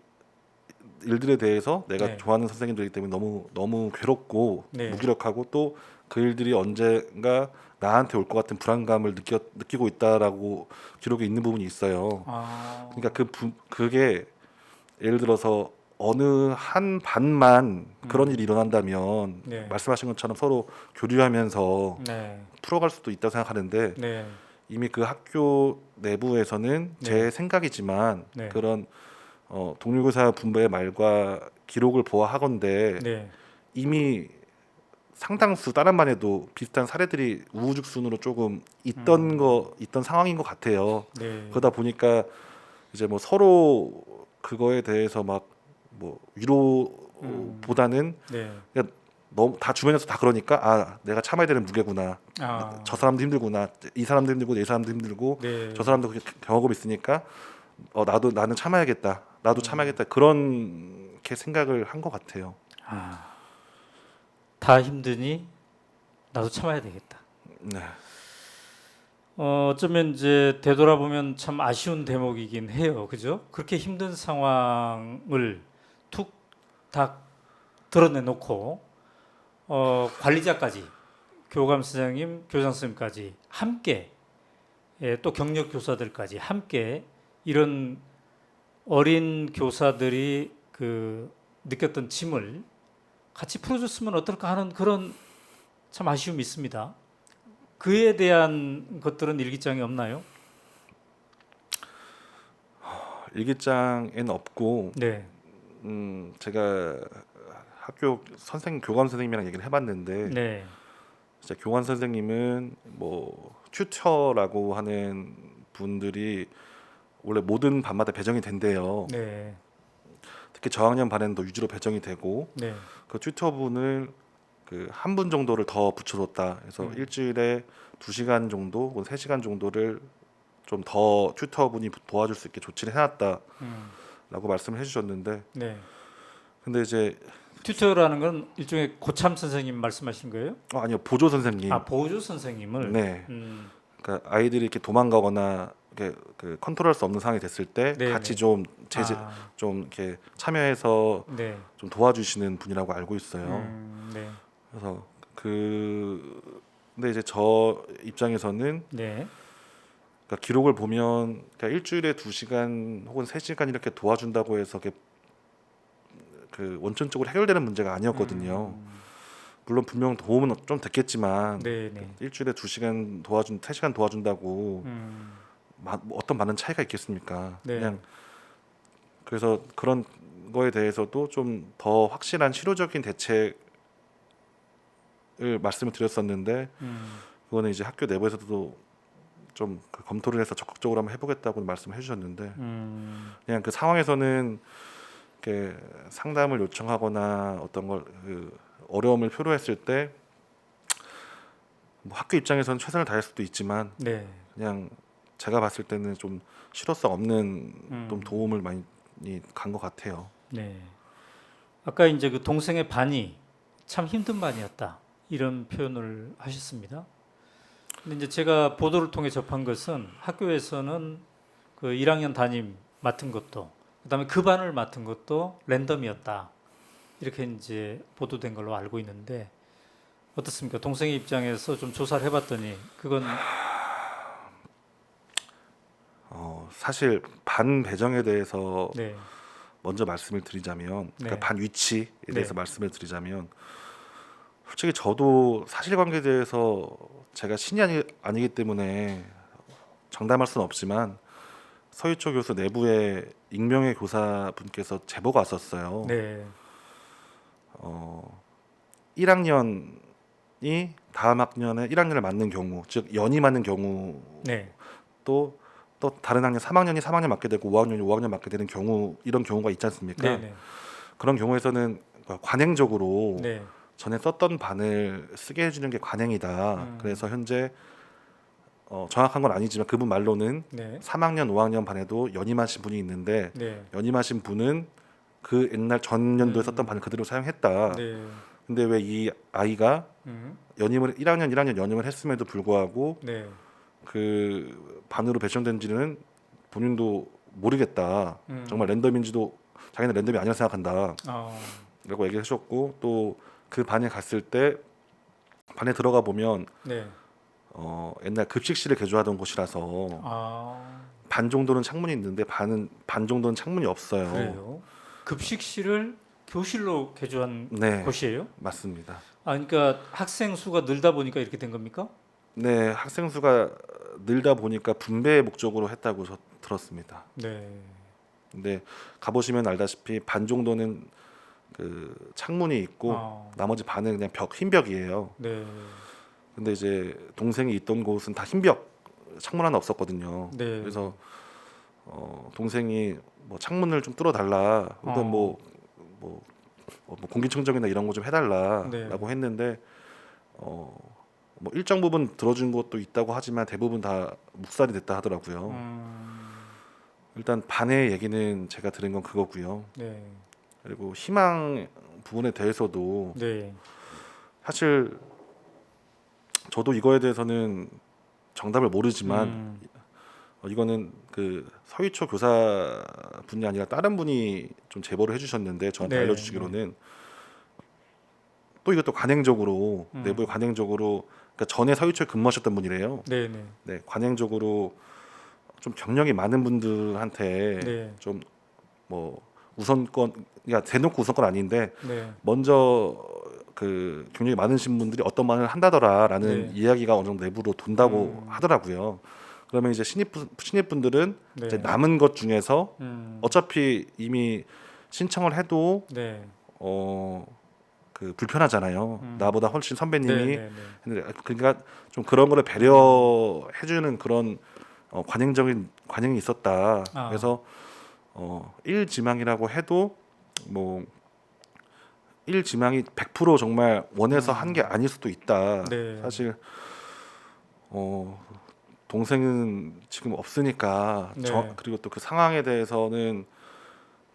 대해서 내가 네, 좋아하는 선생님들이기 때문에 너무 괴롭고 네, 무기력하고 또 그 일들이 언젠가 나한테 올 것 같은 불안감을 느끼고 있다라고 기록에 있는 부분이 있어요. 아, 그러니까 그게 예를 들어서 어느 한 반만 그런 일이 일어난다면 네, 말씀하신 것처럼 서로 교류하면서 네, 풀어갈 수도 있다고 생각하는데 네, 이미 그 학교 내부에서는 네, 제 생각이지만 네, 그런 동료교사 분배의 말과 기록을 보아하건대 네, 이미 상당수 다른 반에도 비슷한 사례들이 우후죽순으로 조금 있던 상황인 것 같아요. 네, 그러다 보니까 이제 뭐 서로 그거에 대해서 막 뭐 위로보다는 네, 그냥 너무 다 주변에서 다 그러니까 내가 참아야 되는 무게구나. 아, 저 사람도 힘들구나. 이 사람도 힘들고 내 사람도 힘들고 네, 저 사람도 경험이 있으니까 나는 참아야겠다. 나도 참아야겠다. 그렇게 생각을 한 것 같아요. 아, 다 힘드니 나도 참아야 되겠다. 네. 어쩌면 이제 되돌아보면 참 아쉬운 대목이긴 해요. 그죠? 그렇게 힘든 상황을 툭탁 드러내놓고 관리자까지 교감 선생님, 교장 선생님까지 함께 또 경력 교사들까지 함께 이런 어린 교사들이 그 느꼈던 짐을 같이 풀어줬으면 어떨까 하는 그런 참 아쉬움이 있습니다. 그에 대한 것들은 일기장에 없나요? 일기장에는 없고 네, 제가 학교 교감 선생님이랑 얘기를 해봤는데 네, 진짜 교감 선생님은 뭐 튜터라고 하는 분들이 원래 모든 반마다 배정이 된대요. 네, 특히 저학년 반에는 더 유지로 배정이 되고 네, 그 튜터분을 그 한 분 정도를 더 붙여줬다. 그래서 일주일에 2시간 정도, 혹은 3시간 정도를 좀 더 튜터분이 도와줄 수 있게 조치를 해놨다라고 말씀을 해주셨는데, 네. 근데 이제 튜터라는 건 일종의 고참 선생님 말씀하신 거예요? 아니요, 보조 선생님. 아, 보조 선생님을. 네, 그러니까 아이들이 이렇게 도망가거나 이렇게 그 컨트롤할 수 없는 상황이 됐을 때 네, 같이 네. 좀 아, 좀 이렇게 참여해서 네, 좀 도와주시는 분이라고 알고 있어요. 네, 그래서 근데 이제 저 입장에서는 네, 그러니까 기록을 보면 그러니까 일주일에 2시간 혹은 3시간 이렇게 도와준다고 해서 그 원천적으로 해결되는 문제가 아니었거든요. 물론 분명 도움은 좀 됐겠지만 네, 네. 일주일에 3시간 도와준다고 뭐 어떤 많은 차이가 있겠습니까? 네. 그냥 그래서 그런 거에 대해서도 좀 더 확실한 실효적인 대책을 말씀을 드렸었는데 그거는 이제 학교 내부에서도 좀그 검토를 해서 적극적으로 한번 해보겠다고 말씀을 해주셨는데 그냥 그 상황에서는 이렇게 상담을 요청하거나 어떤 걸 그 어려움을 표로했을 때 뭐 학교 입장에서는 최선을 다할 수도 있지만 네. 그냥 제가 봤을 때는 좀 실효성 없는 좀 도움을 많이 간 것 같아요. 네. 아까 이제 그 동생의 반이 참 힘든 반이었다 이런 표현을 하셨습니다. 근데 이제 제가 보도를 통해 접한 것은 학교에서는 그 1학년 담임 맡은 것도 그다음에 그 반을 맡은 것도 랜덤이었다 이렇게 이제 보도된 걸로 알고 있는데 어떻습니까? 동생의 입장에서 좀 조사를 해봤더니 그건 사실 반 배정에 대해서 네, 먼저 말씀을 드리자면, 네. 그러니까 반 위치에 대해서 네. 말씀을 드리자면, 솔직히 저도 사실관계에 대해서 제가 신이 아니기 때문에 장담할 수는 없지만 서희초 교수 내부에 익명의 교사분께서 제보가 왔었어요. 네, 1학년이 다음 학년에 1학년을 맞는 경우, 즉 연이 맞는 경우, 네, 또 다른 학년 3학년이 3학년 맞게 되고 5학년이 5학년 맞게 되는 경우, 이런 경우가 있지 않습니까? 네, 네, 그런 경우에서는 관행적으로 네, 전에 썼던 반을 쓰게 해주는 게 관행이다. 그래서 현재 정확한 건 아니지만 그분 말로는 네, 3학년, 5학년 반에도 연임하신 분이 있는데 네, 연임하신 분은 그 옛날 전년도에 썼던 반을 그대로 사용했다. 네, 근데 왜 이 아이가 연임을 1학년 연임을 했음에도 불구하고 네, 그 반으로 배정된지는 본인도 모르겠다. 정말 랜덤인지도 자기는 랜덤이 아니라 생각한다. 어, 라고 얘기해 주셨고, 또 그 반에 갔을 때 반에 들어가 보면 네, 옛날 급식실을 개조하던 곳이라서 아, 반 정도는 창문이 있는데 반 정도는 창문이 없어요. 그래요? 급식실을 교실로 개조한 네, 곳이에요? 맞습니다. 아, 그러니까 학생 수가 늘다 보니까 이렇게 된 겁니까? 네, 학생 수가 늘다 보니까 분배 목적으로 했다고 저 들었습니다. 네, 근데 가보시면 알다시피 반 정도는 그 창문이 있고 아, 나머지 반은 그냥 흰 벽이에요. 네, 근데 이제 동생이 있던 곳은 다 흰 벽, 창문 하나 없었거든요. 네, 그래서 동생이 뭐 창문을 좀 뚫어 달라, 혹은 뭐 공기청정이나 이런 거 좀 해달라라고 네. 했는데 뭐 일정 부분 들어준 것도 있다고 하지만 대부분 다 묵살이 됐다 하더라고요. 일단 반의 얘기는 제가 들은 건 그거고요. 네, 그리고 희망 부분에 대해서도 네, 사실 저도 이거에 대해서는 정답을 모르지만 이거는 그 서희초 교사 분이 아니라 다른 분이 좀 제보를 해주셨는데 저한테 네, 알려주시기로는 또 이것도 관행적으로 내부에 관행적으로, 그러니까 전에 서희초에 근무하셨던 분이래요. 네, 네, 네, 관행적으로 좀 경력이 많은 분들한테 네, 좀 뭐 우선권, 그러니까 대놓고 우선권 아닌데 네, 먼저 그 경력이 많으신 분들이 어떤 말을 한다더라라는 네. 이야기가 어느 정도 내부로 돈다고 하더라고요. 그러면 이제 신입분들은 네. 이제 남은 것 중에서 음, 어차피 이미 신청을 해도 네, 그 불편하잖아요. 나보다 훨씬 선배님이 네, 네, 네. 했는데, 그러니까 좀 그런 거를 배려해주는 그런 관행이 있었다. 아. 그래서 일지망이라고 해도 뭐 일지망이 100% 정말 원해서 한 게 아닐 수도 있다. 네. 사실 동생은 지금 없으니까 네. 그리고 또 그 상황에 대해서는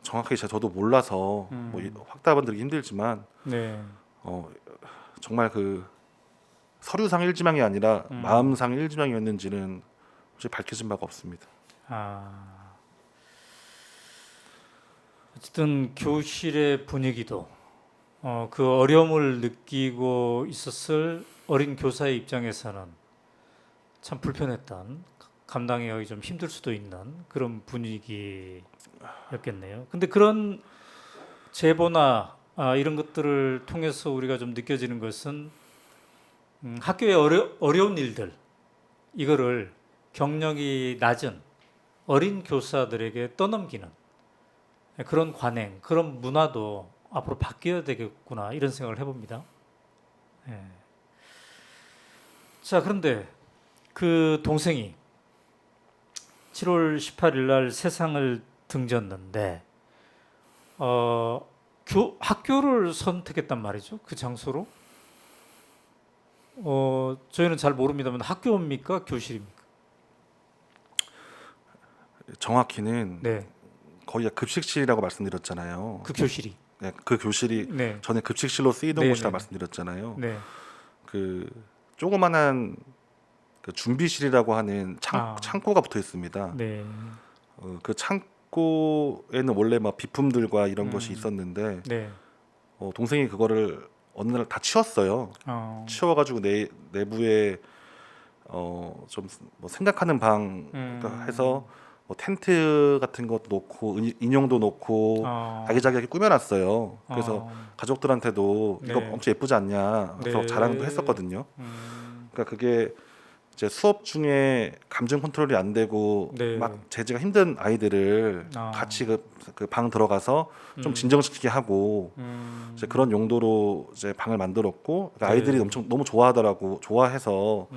정확하게 저도 몰라서 뭐 확답은 드리기 힘들지만 네. 정말 그 서류상 일지망이 아니라 마음상 일지망이었는지는 혹시 밝혀진 바가 없습니다. 아. 어쨌든 교실의 분위기도 그 어려움을 느끼고 있었을 어린 교사의 입장에서는 참 불편했던, 감당하기 좀 힘들 수도 있는 그런 분위기였겠네요. 근데 그런 제보나 이런 것들을 통해서 우리가 좀 느껴지는 것은 학교의 어려운 일들, 이거를 경력이 낮은 어린 교사들에게 떠넘기는 그런 관행, 그런 문화도 앞으로 바뀌어야 되겠구나 이런 생각을 해봅니다. 예. 자, 그런데 그 동생이 7월 18일 날 세상을 등졌는데 학교를 선택했단 말이죠. 그 장소로. 저희는 잘 모릅니다만 학교입니까 교실입니까? 정확히는 네, 거기가 급식실이라고 말씀드렸잖아요. 그 교실이. 네, 그 교실이 네, 전에 급식실로 쓰이던 네, 곳이라 네. 말씀드렸잖아요. 네, 그 조그만한 그 준비실이라고 하는 아. 창고가 붙어 있습니다. 네, 그 창고에는 원래 막 비품들과 이런 것이 있었는데 네, 동생이 그거를 어느 날 다 치웠어요. 치워가지고 내부에 좀 뭐 생각하는 방 해서 뭐 텐트 같은 것도 놓고 인형도 놓고 아기자기하게 꾸며놨어요. 그래서 가족들한테도 이거 네. 엄청 예쁘지 않냐 그래서 네. 자랑도 했었거든요. 그러니까 그게 이제 수업 중에 감정 컨트롤이 안 되고 네. 막 제지가 힘든 아이들을 같이 그 방 들어가서 좀 진정시키게 하고 이제 그런 용도로 이제 방을 만들었고 그러니까 아이들이 네. 엄청 너무 좋아해서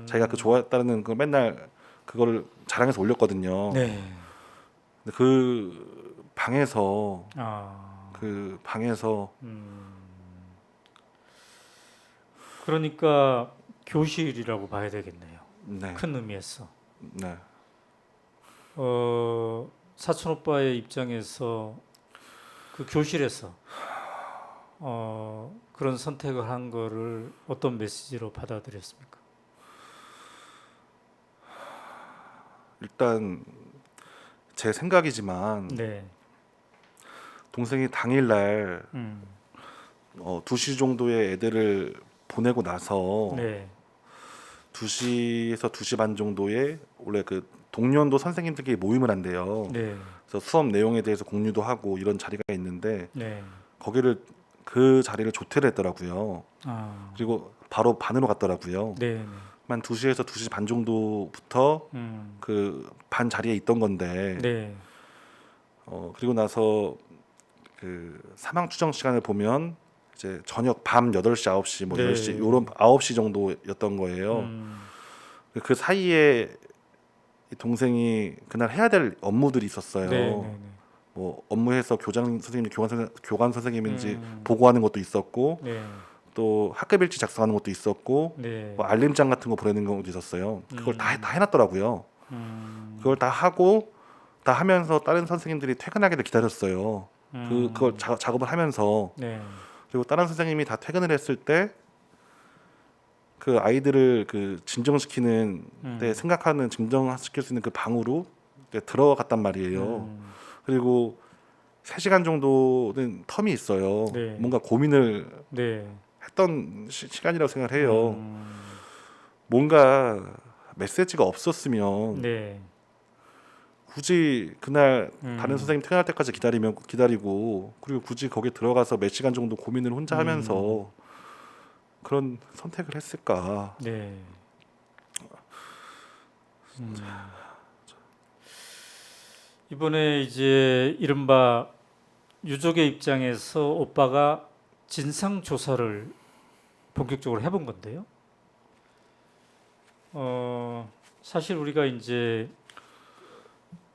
자기가 그 좋아했다는 걸 맨날 그거를 자랑해서 올렸거든요. 네. 근데 그 방에서 아, 그 방에서 그러니까 교실이라고 봐야 되겠네요. 네, 큰 의미에서. 네. 사촌 오빠의 입장에서 그 교실에서 그런 선택을 한 거를 어떤 메시지로 받아들였습니까? 일단 제 생각이지만 네. 동생이 당일날 음. 2시 정도에 애들을 보내고 나서 네. 2시에서 2시 반 정도에 원래 그 동년도 선생님들끼리 모임을 한대요. 네. 그래서 수업 내용에 대해서 공유도 하고 이런 자리가 있는데 네. 그 자리를 조퇴를 했더라고요. 아. 그리고 바로 반으로 갔더라고요. 네. 한 2시에서 2시 반 정도부터 음. 그 반 자리에 있던 건데 네. 그리고 나서 그 사망 추정 시간을 보면 이제 저녁 밤 8시, 9시 뭐 네. 10시 요런 9시 정도였던 거예요. 그 사이에 이 동생이 그날 해야 될 업무들이 있었어요. 네. 네. 뭐 업무해서 교관 선생님인지 음. 보고하는 것도 있었고 네. 또 학급 일지 작성하는 것도 있었고 네. 뭐 알림장 같은 거 보내는 것도 있었어요. 그걸 다 해놨더라고요. 음. 그걸 다 하고 다 하면서 다른 선생님들이 퇴근하기를 기다렸어요. 그걸 작업을 하면서 네. 그리고 다른 선생님이 다 퇴근을 했을 때 그 아이들을 그 진정시키는 때 생각하는 진정시킬 수 있는 그 방으로 이제 들어갔단 말이에요. 그리고 3시간 정도는 텀이 있어요. 네. 뭔가 고민을 네. 했던 시간이라고 생각을 해요. 뭔가 메시지가 없었으면 네. 굳이 그날 다른 선생님 퇴근할 때까지 기다리고 그리고 굳이 거기에 들어가서 몇 시간 정도 고민을 혼자 하면서 그런 선택을 했을까? 네. 이번에 이제 이른바 유족의 입장에서 오빠가 진상 조사를 본격적으로 해본 건데요. 사실 우리가 이제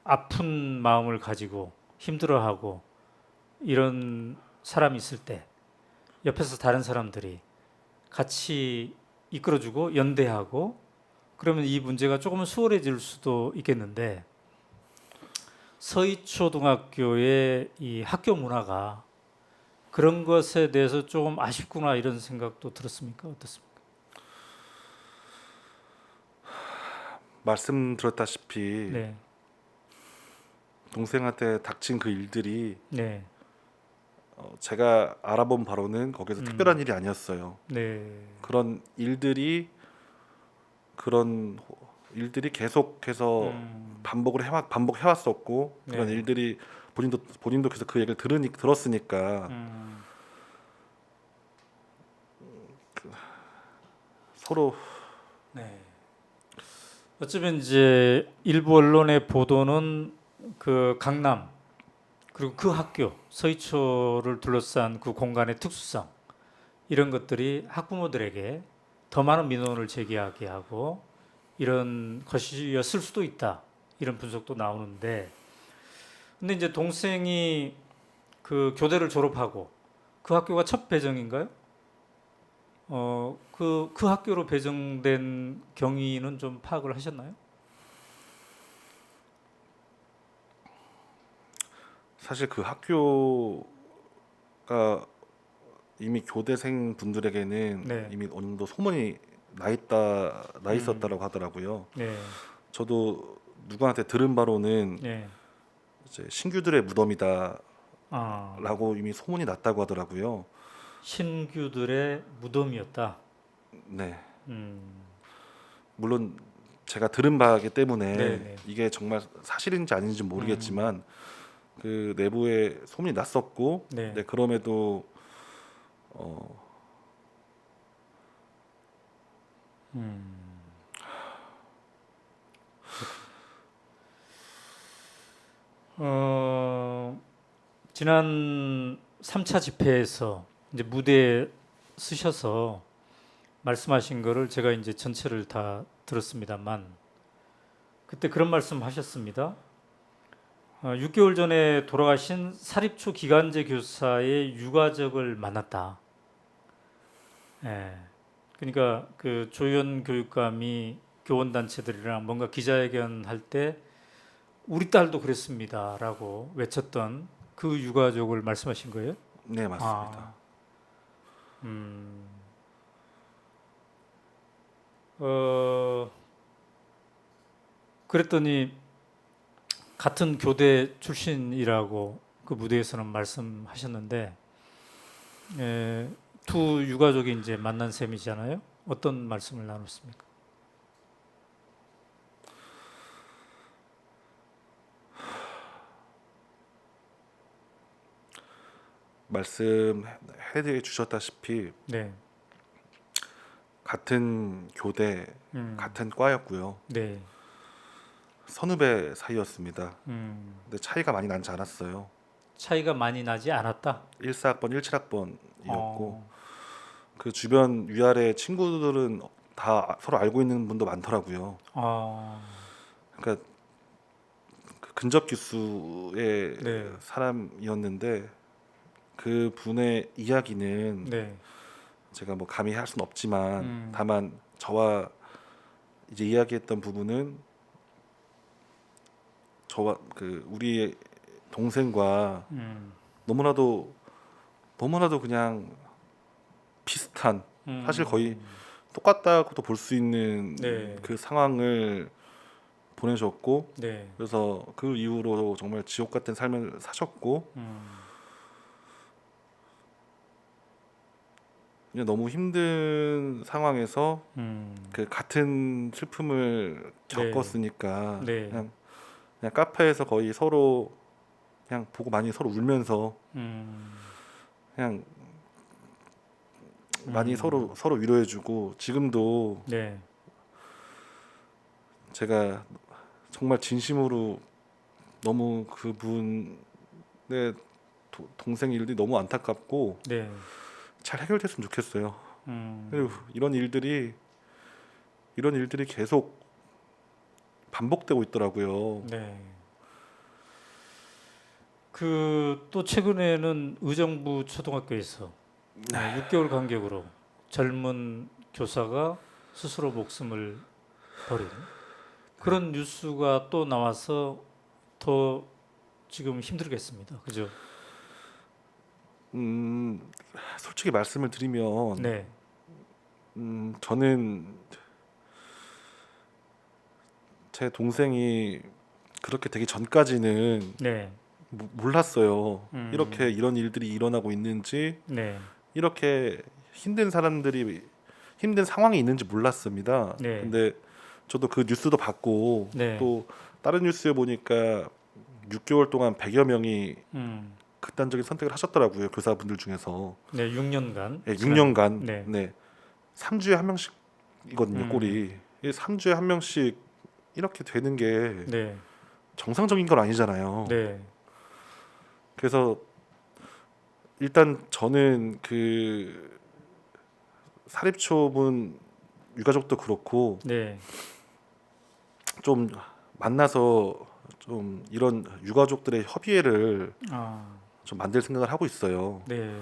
아픈 마음을 가지고 힘들어하고 이런 사람이 있을 때 옆에서 다른 사람들이 같이 이끌어주고 연대하고 그러면 이 문제가 조금은 수월해질 수도 있겠는데 서희초등학교의 이 학교 문화가 그런 것에 대해서 조금 아쉽구나 이런 생각도 들었습니까? 어떻습니까? 말씀드렸다시피 네, 동생한테 닥친 그 일들이 네, 제가 알아본 바로는 거기서 특별한 일이 아니었어요. 네, 그런 일들이 계속해서 반복해왔었고 그런 네. 일들이 본인도 계속 그 얘기를 들었으니까 서로 네. 어쩌면 이제 일부 언론의 보도는 그 강남 그리고 그 학교 서희초를 둘러싼 그 공간의 특수성 이런 것들이 학부모들에게 더 많은 민원을 제기하게 하고 이런 것이었을 수도 있다 이런 분석도 나오는데 근데 이제 동생이 그 교대를 졸업하고 그 학교가 첫 배정인가요? 그 학교로 배정된 경위는 좀 파악을 하셨나요? 사실 그 학교가 이미 교대생 분들에게는 네. 이미 어느 정도 소문이 나 있었다라고 하더라고요. 네. 저도 누구한테 들은 바로는 네. 이제 신규들의 무덤이다라고 아, 이미 소문이 났다고 하더라고요. 신규들의 무덤이었다. 네. 음, 물론 제가 들은 바이기 때문에 네네. 이게 정말 사실인지 아닌지 모르겠지만 그 내부에 소문이 났었고, 네. 네, 그럼에도 음. 지난 3차 집회에서 이제 무대에 쓰셔서 말씀하신 거를 제가 이제 전체를 다 들었습니다만 그때 그런 말씀 하셨습니다. 6개월 전에 돌아가신 사립초 기간제 교사의 유가족을 만났다. 예. 그러니까 그 조현 교육감이 교원단체들이랑 뭔가 기자회견 할 때 우리 딸도 그랬습니다라고 외쳤던 그 유가족을 말씀하신 거예요? 네, 맞습니다. 아, 음, 어, 그랬더니 같은 교대 출신이라고 그 무대에서는 말씀하셨는데 두 유가족이 이제 만난 셈이잖아요. 어떤 말씀을 나눴습니까? 말씀해 주셨다시피 네, 같은 교대, 같은 과였고요. 네, 선후배 사이였습니다. 음, 근데 차이가 많이 나지 않았어요. 차이가 많이 나지 않았다. 14학번, 17학번이었고 어, 그 주변 위아래 친구들은 다 서로 알고 있는 분도 많더라고요. 어, 그러니까 그 근접 기수의 네, 사람이었는데 그 분의 이야기는 네, 제가 뭐 감히 할 수는 없지만 음. 다만 저와 이제 이야기했던 부분은 저와 그 우리 동생과 너무나도 그냥 비슷한, 사실 거의 똑같다고도 볼 수 있는 네. 그 상황을 보내셨고, 네, 그래서 그 이후로 정말 지옥 같은 삶을 사셨고 그냥 너무 힘든 상황에서 그 같은 슬픔을 네. 겪었으니까 네, 그냥 카페에서 거의 서로 그냥 보고 많이 서로 울면서 그냥 많이 서로 위로해주고, 지금도 네, 제가 정말 진심으로 너무 그분의 동생 일들이 너무 안타깝고 네, 잘 해결됐으면 좋겠어요. 음, 그리고 이런 일들이 계속 반복되고 있더라고요. 네. 그 또 최근에는 의정부 초등학교에서 6개월 간격으로 젊은 교사가 스스로 목숨을 버린 그런 뉴스가 또 나와서 더 지금 힘들겠습니다. 그죠? 솔직히 말씀을 드리면 네, 저는 제 동생이 그렇게 되기 전까지는 네, 몰랐어요. 음. 이렇게 이런 일들이 일어나고 있는지, 네, 이렇게 힘든 사람들이 힘든 상황이 있는지 몰랐습니다. 네. 근데 저도 그 뉴스도 봤고 네, 또 다른 뉴스에 보니까 6개월 동안 100여 명이 극단적인 선택을 하셨더라고요. 교사분들 중에서. 네, 6년간. 네, 6년간. 네, 네. 3주에 한 명씩이거든요, 꼴이. 3주에 한 명씩 이렇게 되는 게 네, 정상적인 건 아니잖아요. 네, 그래서 일단 저는 그 사립초분 유가족도 그렇고 네, 좀 만나서 좀 이런 유가족들의 협의회를 아, 좀 만들 생각을 하고 있어요. 네,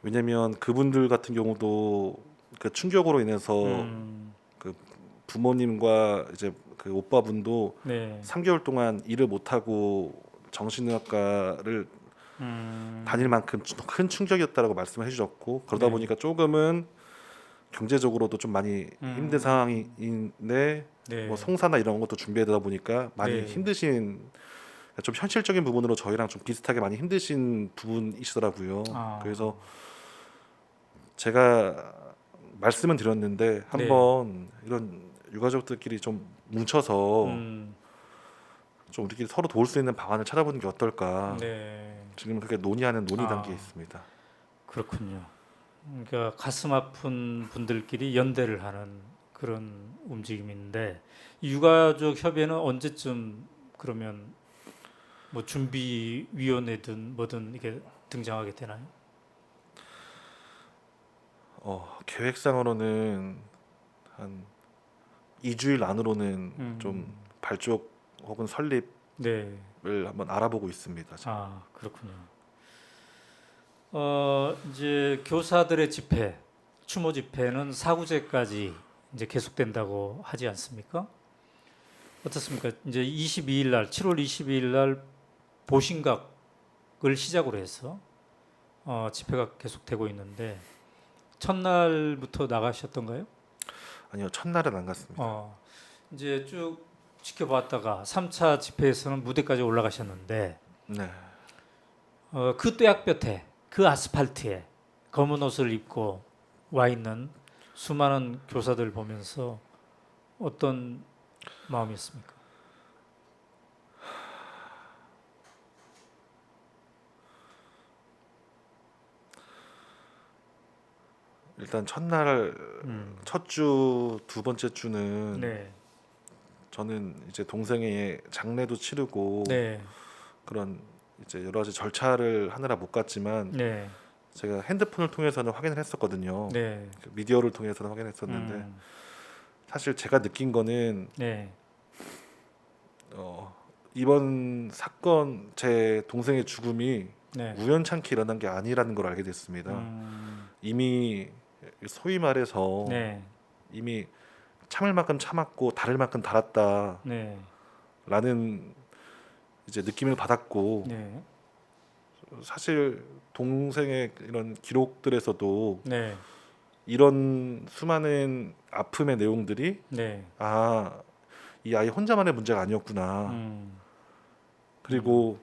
왜냐면 그분들 같은 경우도 그 충격으로 인해서 그 부모님과 이제 그 오빠분도 네. 3개월 동안 일을 못 하고 정신의학과를 다닐 만큼 큰 충격이었다라고 말씀을 해주셨고 그러다 네. 보니까 조금은 경제적으로도 좀 많이 힘든 상황인데 네. 뭐 송사나 이런 것도 준비하다 보니까 많이 네. 힘드신 좀 현실적인 부분으로 저희랑 좀 비슷하게 많이 힘드신 부분이시더라고요. 아. 그래서 제가 말씀은 드렸는데 네. 한번 이런 유가족들끼리 좀 뭉쳐서 좀 우리끼리 서로 도울 수 있는 방안을 찾아보는 게 어떨까. 네. 지금 그게 논의하는 논의 아. 단계에 있습니다. 그렇군요. 그러니까 가슴 아픈 분들끼리 연대를 하는 그런 움직임인데 이 유가족 협의회는 언제쯤 그러면 뭐 준비위원회든 뭐든 이게 등장하게 되나요? 계획상으로는 한 2주일 안으로는 좀 발족 혹은 설립을 네. 한번 알아보고 있습니다. 지금. 아, 그렇군요. 이제 교사들의 집회, 추모 집회는 사구제까지 이제 계속된다고 하지 않습니까? 어떻습니까? 이제 22일 날, 7월 22일 날 보신각을 시작으로 해서 집회가 계속되고 있는데 첫날부터 나가셨던가요? 아니요, 첫날은 안 갔습니다. 이제 쭉 지켜봤다가 3차 집회에서는 무대까지 올라가셨는데 네. 그 뙤약볕에 그 아스팔트에 검은 옷을 입고 와 있는 수많은 교사들 보면서 어떤 마음이었습니까? 일단 첫날 첫 주, 두 번째 주는 네, 저는 이제 동생의 장례도 치르고 네, 그런 이제 여러 가지 절차를 하느라 못 갔지만 네, 제가 핸드폰을 통해서는 확인을 했었거든요. 네, 그 미디어를 통해서는 확인했었는데 사실 제가 느낀 거는 네, 이번 사건 제 동생의 죽음이 네, 우연찮게 일어난 게 아니라는 걸 알게 됐습니다. 이미 소위 말해서 네, 이미 참을 만큼 참았고 다를 만큼 달았다라는 네, 이제 느낌을 받았고 네, 사실 동생의 이런 기록들에서도 네, 이런 수많은 아픔의 내용들이 네, 이 아이 혼자만의 문제가 아니었구나. 그리고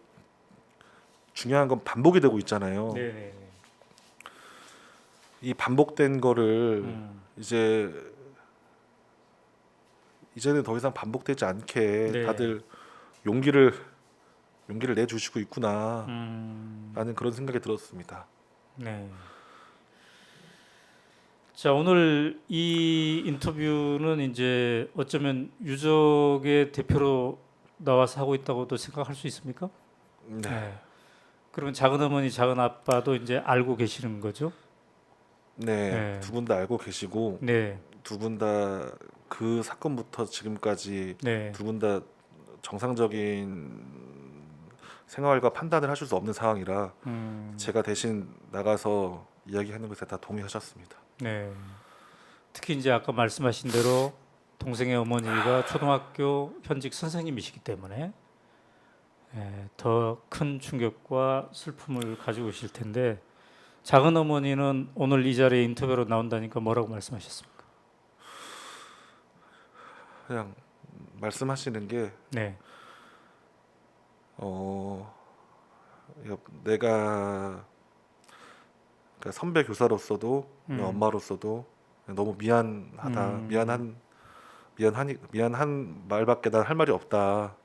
중요한 건 반복이 되고 있잖아요. 네, 네, 이 반복된 거를 이제는 더 이상 반복되지 않게 네. 다들 용기를 내주시고 있구나 라는 그런 생각이 들었습니다. 네. 자, 오늘 이 인터뷰는 이제 어쩌면 유족의 대표로 나와서 하고 있다고도 생각할 수 있습니까? 네. 그러면 작은 어머니, 작은 아빠도 이제 알고 계시는 거죠? 네, 네. 두 분 다 알고 계시고 네, 두 분 다 그 사건부터 지금까지 네, 두 분 다 정상적인 생활과 판단을 하실 수 없는 상황이라 제가 대신 나가서 이야기하는 것에 다 동의하셨습니다. 네. 특히 이제 아까 말씀하신 대로 동생의 어머니가 초등학교 현직 선생님이시기 때문에 더 큰 충격과 슬픔을 가지고 계실 텐데 작은 어머니는 오늘 이 자리에 인터뷰로 나온다니까 뭐라고 말씀하셨습니까? 그냥 말씀하시는 게 네, 내가 그러니까 선배 교사로서도 엄마로서도 너무 미안하다, 미안한 말밖에 난 할 말이 없다.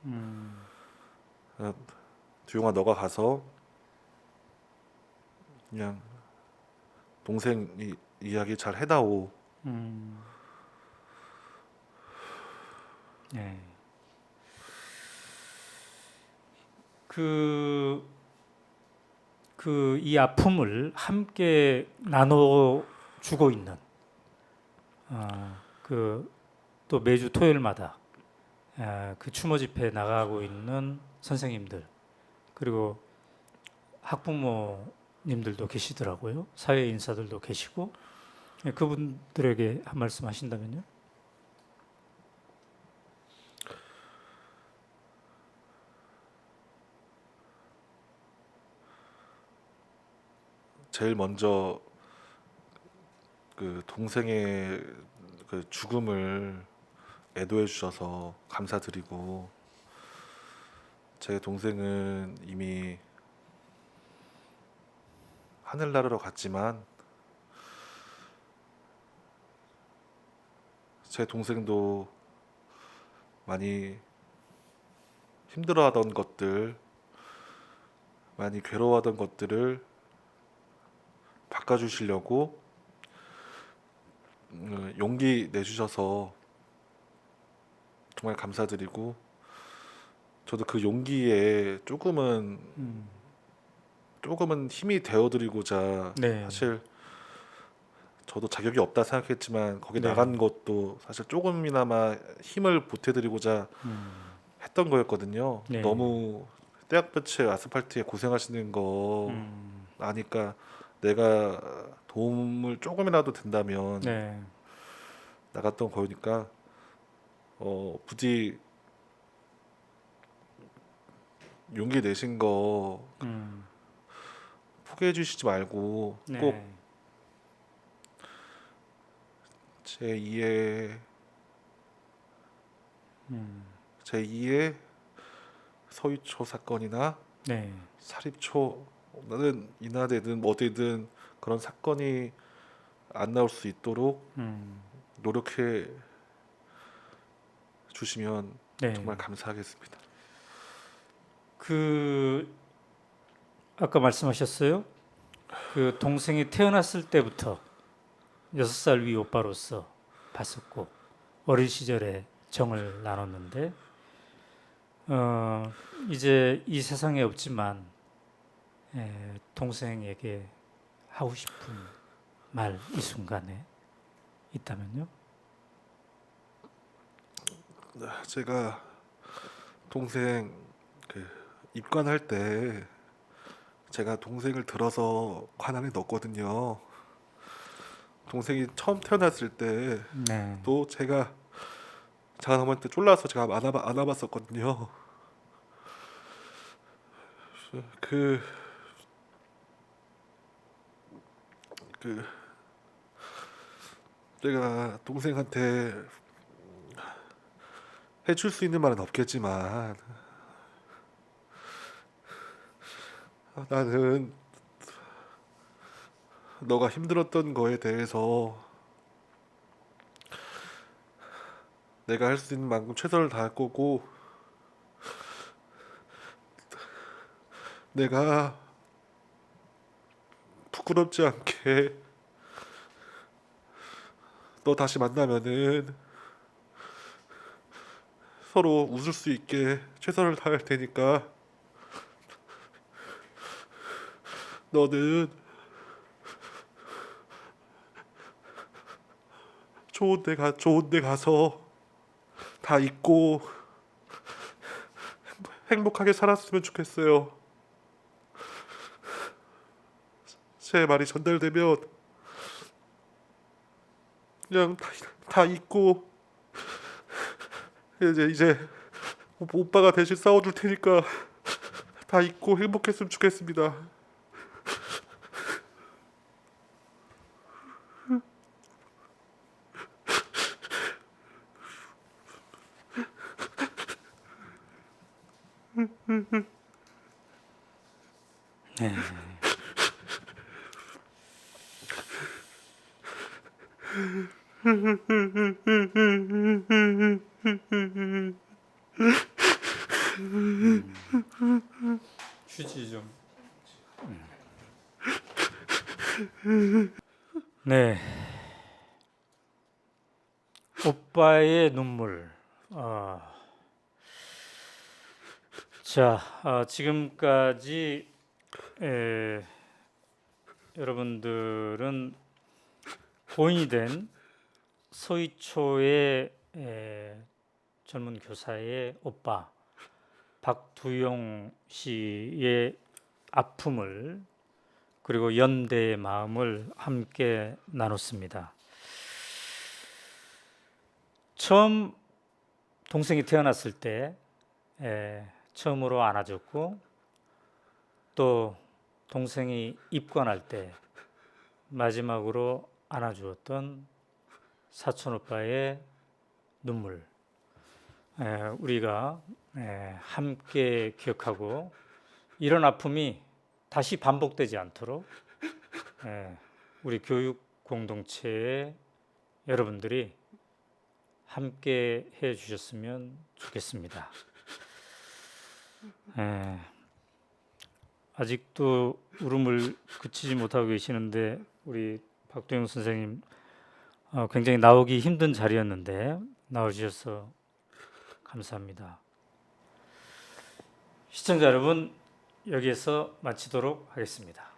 두용아 너가 가서 그냥 동생 이야기 잘 해다오. 네. 이 아픔을 함께 나눠 주고 있는 또 매주 토요일마다 그 추모 집회에 나가고 있는 선생님들 그리고 학부모님들도 계시더라고요. 사회 인사들도 계시고 예, 그분들에게 한 말씀 하신다면요? 제일 먼저 그 동생의 그 죽음을 애도해 주셔서 감사드리고, 제 동생은 이미 하늘나라로 갔지만 제 동생도 많이 힘들어하던 것들, 많이 괴로워하던 것들을 바꿔주시려고 용기 내주셔서 정말 감사드리고, 저도 그 용기에 조금은 힘이 되어드리고자, 네. 사실 저도 자격이 없다 생각했지만 거기 네. 나간 것도 사실 조금이나마 힘을 보태드리고자 했던 거였거든요. 네. 너무 떼약볕에 아스팔트에 고생하시는 거 음, 아니까 내가 도움을 조금이라도 된다면 네. 나갔던 거니까 부디 용기 내신 거 음, 포기해 주시지 말고 네. 꼭 제2의 음, 제2의 서희초 사건이나 네. 사립초는 인하되든 어디든 그런 사건이 안 나올 수 있도록 음, 노력해 주시면 네. 정말 감사하겠습니다. 그 아까 말씀하셨어요. 그 동생이 태어났을 때부터 6살 위 오빠로서 봤었고 어린 시절에 정을 나눴는데 이제 이 세상에 없지만 동생에게 하고 싶은 말 이 순간에 있다면요? 제가 동생 그 입관할 때 제가 동생을 들어서 관안에 넣었거든요. 동생이 처음 태어났을 네. 때도 제가 장한어머니한테 쫄라서 제가 안아봤었거든요. 그, 그 내가 동생한테 해줄 수 있는 말은 없겠지만 나는 너가 힘들었던 거에 대해서 내가 할 수 있는 만큼 최선을 다할 거고, 내가 부끄럽지 않게 너 다시 만나면은 서로 웃을 수 있게 최선을 다할 테니까 너는 좋은 데 가서 다 잊고 행복하게 살았으면 좋겠어요. 제 말이 전달되면 그냥 다 잊고 이제 오빠가 대신 싸워줄 테니까 다 잊고 행복했으면 좋겠습니다. 네. 휴지 좀. 네. 오빠의 눈물. 자, 지금까지 여러분들은 고인이 된 서희초의 젊은 교사의 오빠 박두용 씨의 아픔을 그리고 연대의 마음을 함께 나눴습니다. 처음 동생이 태어났을 때 처음으로 안아줬고, 또 동생이 입관할 때 마지막으로 안아주었던 사촌 오빠의 눈물, 우리가 함께 기억하고 이런 아픔이 다시 반복되지 않도록 우리 교육 공동체의 여러분들이 함께 해 주셨으면 좋겠습니다. 아직도 울음을 그치지 못하고 계시는데 우리 박도영 선생님 굉장히 나오기 힘든 자리였는데 나오셔서 감사합니다. 시청자 여러분, 여기에서 마치도록 하겠습니다.